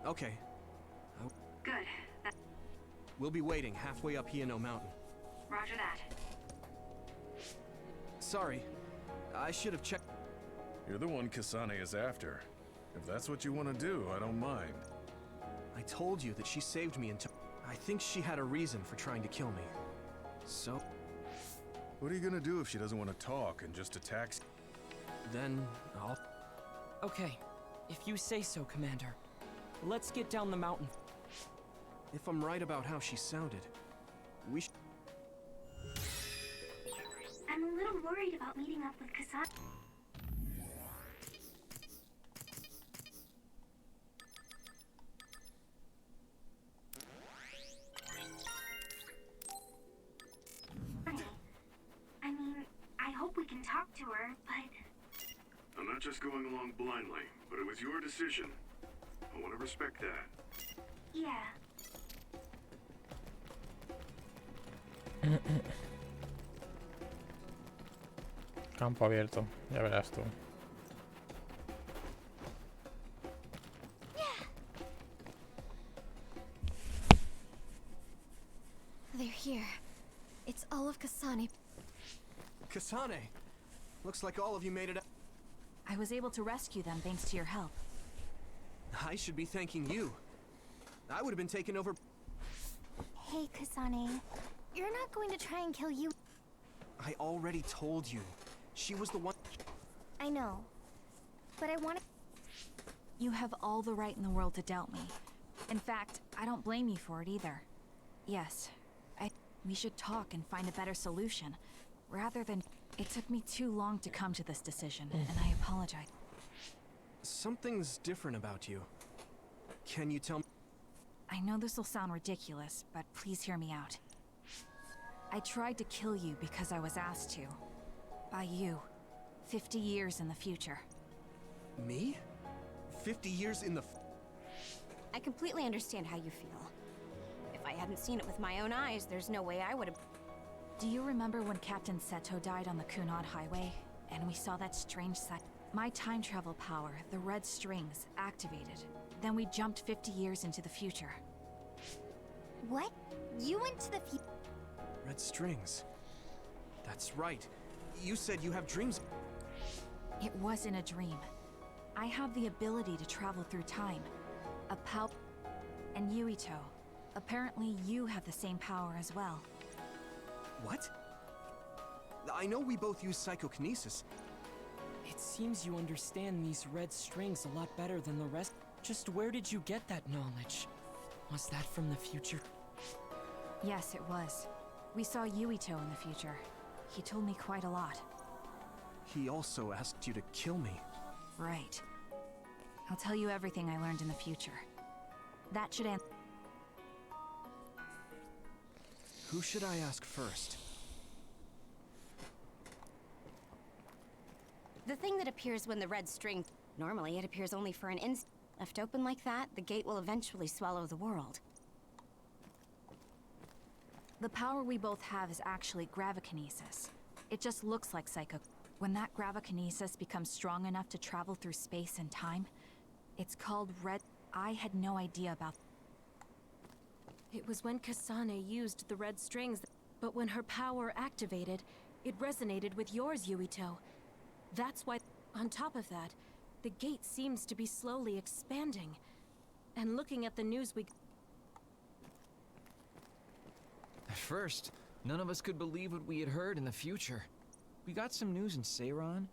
Okay. Good. We'll be waiting halfway up Hiano Mountain. Roger that. Sorry. I should have checked. You're the one Kasane is after. If that's what you want to do, I don't mind. I told you that she saved me and I think she had a reason for trying to kill me. So... What are you gonna do if she doesn't want to talk and just attacks? Then I'll... Okay, if you say so, Commander. Let's get down the mountain. If I'm right about how she sounded, we should... I'm a little worried about meeting up with Kasane. I mean, I hope we can talk to her, but... I'm not just going along blindly, but it was your decision. I want to respect that. Yeah. Campo abierto, ya verás tú. They're here. It's all of Kasane. Kasane! Looks like all of you made it out. I was able to rescue them thanks to your help. I should be thanking you. I would have been taken over... Hey, Kasane. You're not going to try and kill you. I already told you. She was the one... I know. But I want to... You have all the right in the world to doubt me. In fact, I don't blame you for it either. Yes, we should talk and find a better solution, rather than... It took me too long to come to this decision, and I apologize. Something's different about you. Can you tell me? I know this will sound ridiculous, but please hear me out. I tried to kill you because I was asked to. By you. 50 years in the future. Me? 50 years in the... I completely understand how you feel. If I hadn't seen it with my own eyes, there's no way I would have... Do you remember when Captain Seto died on the Kunad Highway, and we saw that strange sight? My time travel power, the red strings, activated. Then we jumped 50 years into the future. What? You went to the future? Red strings. That's right. You said you have dreams. It wasn't a dream. I have the ability to travel through time. A power... And Yuito. Apparently you have the same power as well. What? I know we both use psychokinesis. It seems you understand these red strings a lot better than the rest. Just where did you get that knowledge? Was that from the future? Yes, it was. We saw Yuito in the future. He told me quite a lot. He also asked you to kill me. Right. I'll tell you everything I learned in the future. That should answer. Who should I ask first? The thing that appears when the red string... Normally, it appears only for an instant. Left open like that, the gate will eventually swallow the world. The power we both have is actually gravikinesis. It just looks like psycho. When that gravikinesis becomes strong enough to travel through space and time, it's called red... I had no idea about... It was when Kasane used the red strings, but when her power activated, it resonated with yours, Yuito. That's why, on top of that, the gate seems to be slowly expanding. And looking at the news At first, none of us could believe what we had heard in the future. We got some news in Seiran,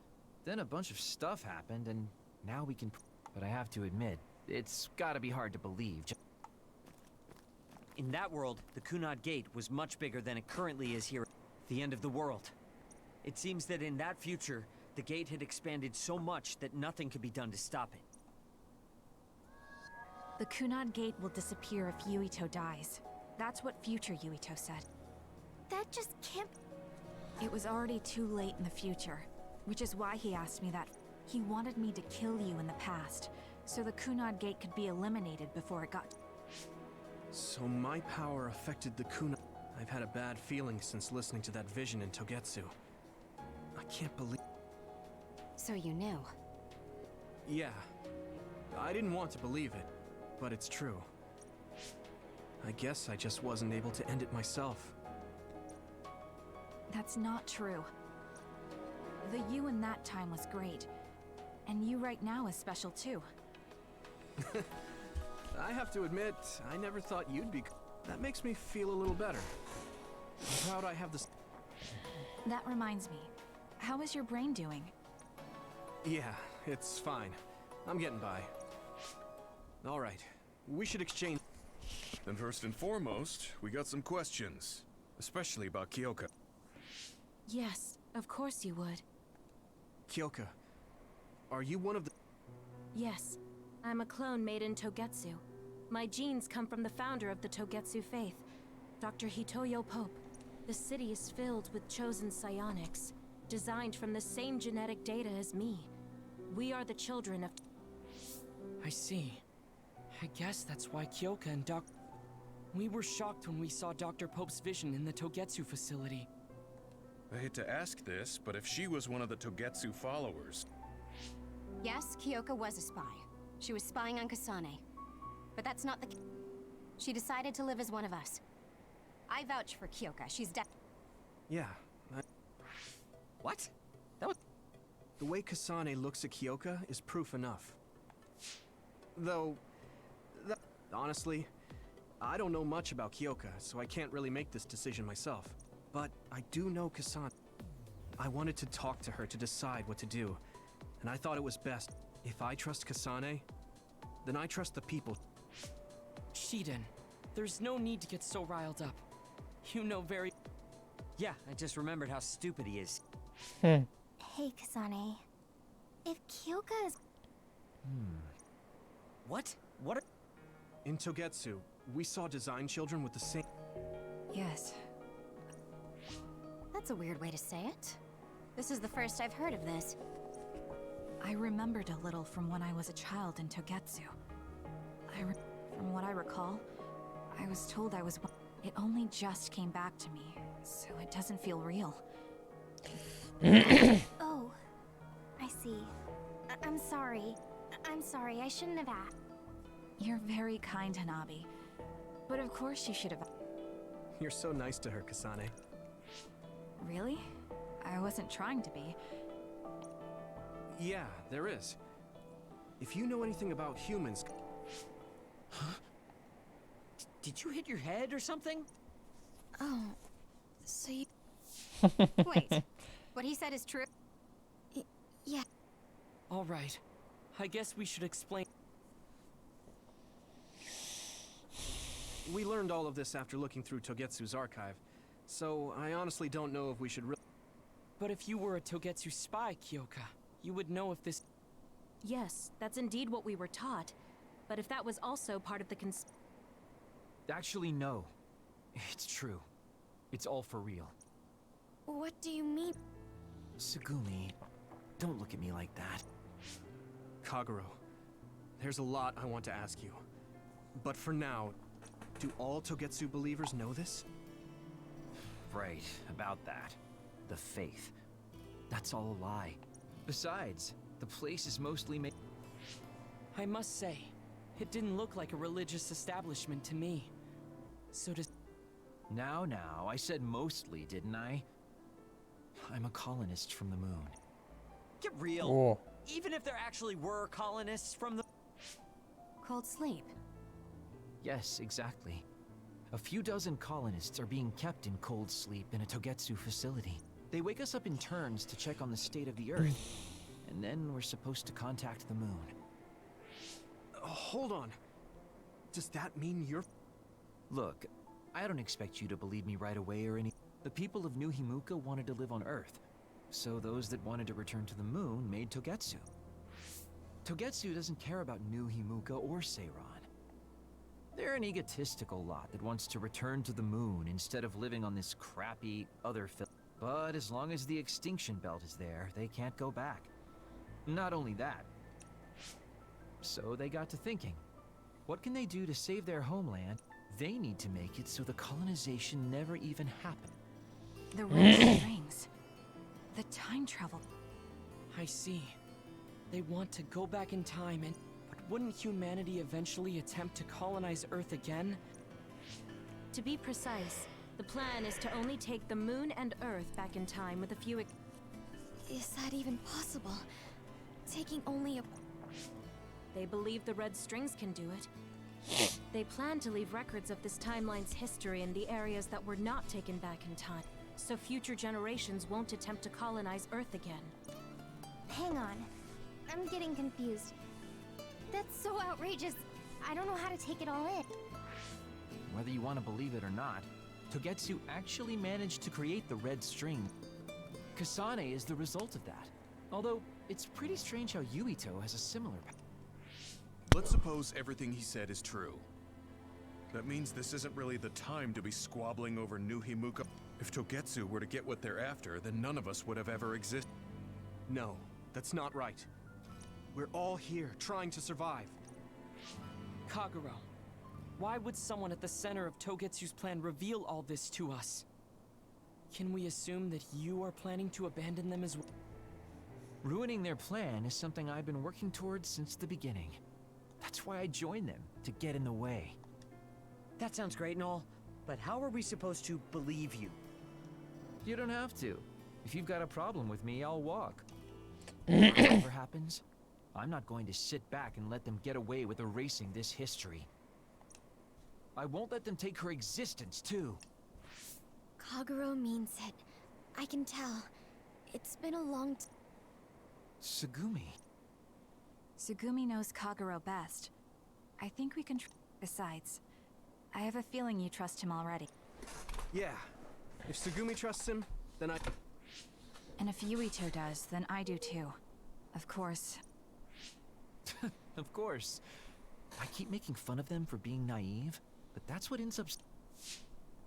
then a bunch of stuff happened, and now we can... But I have to admit, it's gotta be hard to believe. In that world, the Kunad Gate was much bigger than it currently is here at the end of the world. It seems that in that future, the gate had expanded so much that nothing could be done to stop it. The Kunad Gate will disappear if Yuito dies. That's what future Yuito said. That just can't... It was already too late in the future, which is why he asked me that. He wanted me to kill you in the past, so the Kunad Gate could be eliminated before it got... So my power affected the Kunad. I've had a bad feeling since listening to that vision in Togetsu. I can't believe... So you knew. Yeah. I didn't want to believe it, but it's true. I guess I just wasn't able to end it myself. That's not true. The you in that time was great, and you right now is special too. I have to admit, I never thought you'd be... That makes me feel a little better. I'm proud I have this... That reminds me. How is your brain doing? Yeah, it's fine. I'm getting by. All right, we should exchange... Then first and foremost, we got some questions. Especially about Kyoka. Yes, of course you would. Kyoka, are you one of the... Yes, I'm a clone made in Togetsu. My genes come from the founder of the Togetsu faith, Dr. Hitoyo Pope. The city is filled with chosen psionics, designed from the same genetic data as me. We are the children of... I see. I guess that's why Kyoka and We were shocked when we saw Dr. Pope's vision in the Togetsu facility. I hate to ask this, but if she was one of the Togetsu followers... Yes, Kyoka was a spy. She was spying on Kasane. But that's not the... She decided to live as one of us. I vouch for Kyoka. She's Yeah, What? That was... The way Kasane looks at Kyoka is proof enough. Though... Honestly, I don't know much about Kyoka, so I can't really make this decision myself. But I do know Kasane. I wanted to talk to her to decide what to do, and I thought it was best. If I trust Kasane, then I trust the people. Shiden, there's no need to get so riled up. You know very... Yeah, I just remembered how stupid he is. Hey, Kasane. If Kyoka is... What? What are... In Togetsu, we saw design children with the same... Yes. That's a weird way to say it. This is the first I've heard of this. I remembered a little from when I was a child in Togetsu. From what I recall, I was told I was... It only just came back to me, so it doesn't feel real. Oh, I see. I'm sorry. I'm sorry, I shouldn't have asked. You're very kind, Hanabi. But of course you should have... You're so nice to her, Kasane. Really? I wasn't trying to be. Yeah, there is. If you know anything about humans... Huh? Did you hit your head or something? Oh, so you... Wait, what he said is true? Yeah. All right. I guess we should explain... We learned all of this after looking through Togetsu's archive, so I honestly don't know if we should But if you were a Togetsu spy, Kyoka, you would know if this... Yes, that's indeed what we were taught. But if that was also part of the Actually, no. It's true. It's all for real. What do you mean? Tsugumi, don't look at me like that. Kagero, there's a lot I want to ask you. But for now, do all Togetsu believers know this? Right, about that. The faith. That's all a lie. Besides, the place is mostly made... I must say, it didn't look like a religious establishment to me. So does... Now, I said mostly, didn't I? I'm a colonist from the moon. Get real. Oh. Even if there actually were colonists from the... Cold sleep. Yes, exactly. A few dozen colonists are being kept in cold sleep in a Togetsu facility. They wake us up in turns to check on the state of the Earth, and then we're supposed to contact the moon. Hold on. Does that mean you're... Look, I don't expect you to believe me right away or any... The people of New Himuka wanted to live on Earth, so those that wanted to return to the moon made Togetsu. Togetsu doesn't care about New Himuka or Seiran. They're an egotistical lot that wants to return to the moon instead of living on this crappy other But as long as the extinction belt is there, they can't go back. Not only that. So they got to thinking, what can they do to save their homeland? They need to make it so the colonization never even happened. The red strings. The time travel. I see. They want to go back in time and... But wouldn't humanity eventually attempt to colonize Earth again? To be precise, the plan is to only take the moon and Earth back in time with a few... Is that even possible? Taking only a... They believe the red strings can do it. They plan to leave records of this timeline's history in the areas that were not taken back in time, so future generations won't attempt to colonize Earth again. Hang on. I'm getting confused. That's so outrageous. I don't know how to take it all in. Whether you want to believe it or not, Togetsu actually managed to create the red string. Kasane is the result of that. Although, it's pretty strange how Yuito has a similar... Let's suppose everything he said is true. That means this isn't really the time to be squabbling over New Himuka. If Togetsu were to get what they're after, then none of us would have ever existed. No, that's not right. We're all here, trying to survive. Kagero, why would someone at the center of Togetsu's plan reveal all this to us? Can we assume that you are planning to abandon them as well? Ruining their plan is something I've been working towards since the beginning. That's why I joined them, to get in the way. That sounds great and all, but how are we supposed to believe you? You don't have to. If you've got a problem with me, I'll walk. Whatever happens, I'm not going to sit back and let them get away with erasing this history. I won't let them take her existence, too. Kagero means it. I can tell. It's been a long Tsugumi. Tsugumi knows Kagero best. I think we can Besides, I have a feeling you trust him already. Yeah. If Tsugumi trusts him, then I... And if Yuito does, then I do too. Of course. Of course. I keep making fun of them for being naive, but that's what ends up...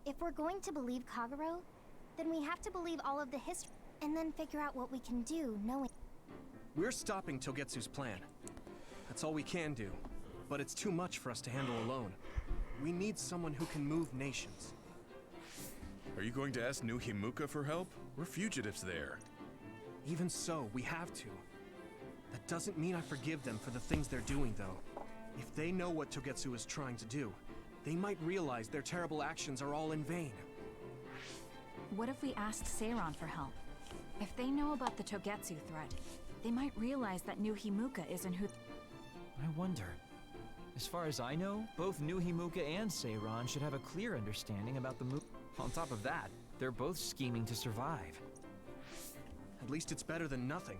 If we're going to believe Kagero, then we have to believe all of the history, and then figure out what we can do, knowing... We're stopping Togetsu's plan. That's all we can do. But it's too much for us to handle alone. We need someone who can move nations. Are you going to ask New Himuka for help? We're fugitives there. Even so, we have to. That doesn't mean I forgive them for the things they're doing, though. If they know what Togetsu is trying to do, they might realize their terrible actions are all in vain. What if we asked Seiron for help? If they know about the Togetsu threat, they might realize that New Himuka isn't who... I wonder. As far as I know, both New Himuka and Seiron should have a clear understanding about the move. On top of that, they're both scheming to survive. At least it's better than nothing.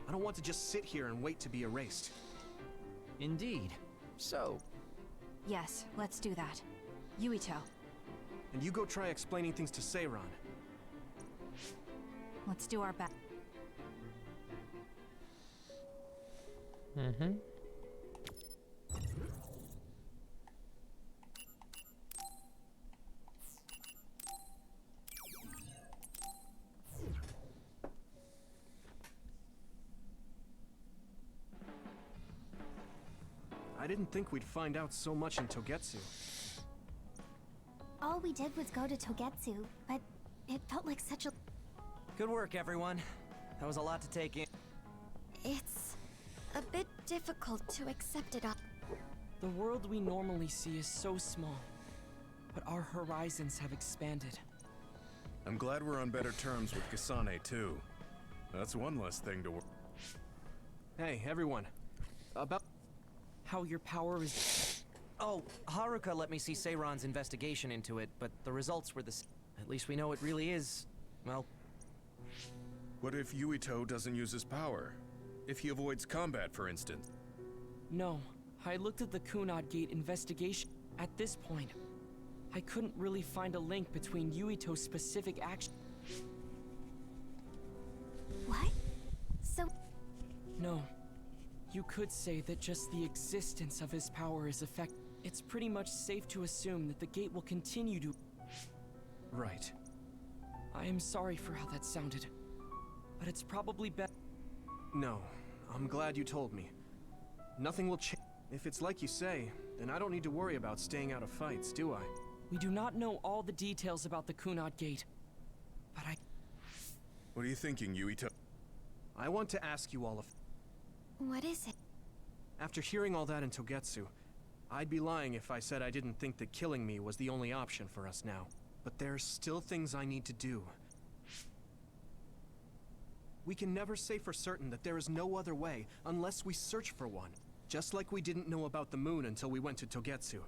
I don't want to just sit here and wait to be erased. Indeed. So... Yes, let's do that. Yuito. And you go try explaining things to Seiron. Let's do our best. Mm-hmm. I didn't think we'd find out so much in Togetsu. All we did was go to Togetsu, but it felt like such a... Good work, everyone. That was a lot to take in. It's a bit difficult to accept it all. The world we normally see is so small, but our horizons have expanded. I'm glad we're on better terms with Kasane, too. That's one less thing to worry. Hey, everyone. About... How your power is... Oh, Haruka let me see Seiron's investigation into it, but the results were the same. At least we know it really is, well... What if Yuito doesn't use his power? If he avoids combat, for instance? No, I looked at the Kunad Gate investigation. At this point, I couldn't really find a link between Yuito's specific action. What? So... No. You could say that just the existence of his power is it's pretty much safe to assume that the gate will continue to... Right. I am sorry for how that sounded, but it's probably better... No, I'm glad you told me. Nothing will change. If it's like you say, then I don't need to worry about staying out of fights, do I? We do not know all the details about the Kunad Gate, but What are you thinking, Yuito? I want to ask you all if... What is it? After hearing all that in Togetsu, I'd be lying if I said I didn't think that killing me was the only option for us now. But there's still things I need to do. We can never say for certain that there is no other way unless we search for one. Just like we didn't know about the moon until we went to Togetsu.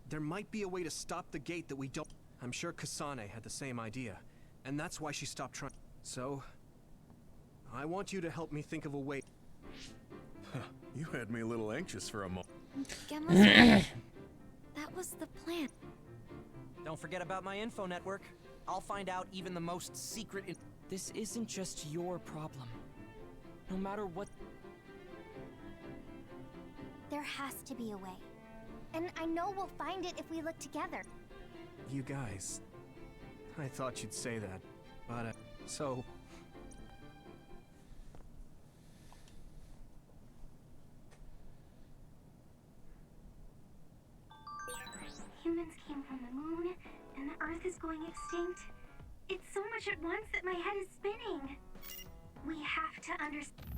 There might be a way to stop the gate that we don't... I'm sure Kasane had the same idea, and that's why she stopped trying. So, I want you to help me think of a way... You had me a little anxious for a moment. That was the plan. Don't forget about my info network. I'll find out even the most secret This isn't just your problem. No matter what... There has to be a way. And I know we'll find it if we look together. You guys... I thought you'd say that, but so... Humans came from the moon, and the Earth is going extinct. It's so much at once that my head is spinning. We have to understand.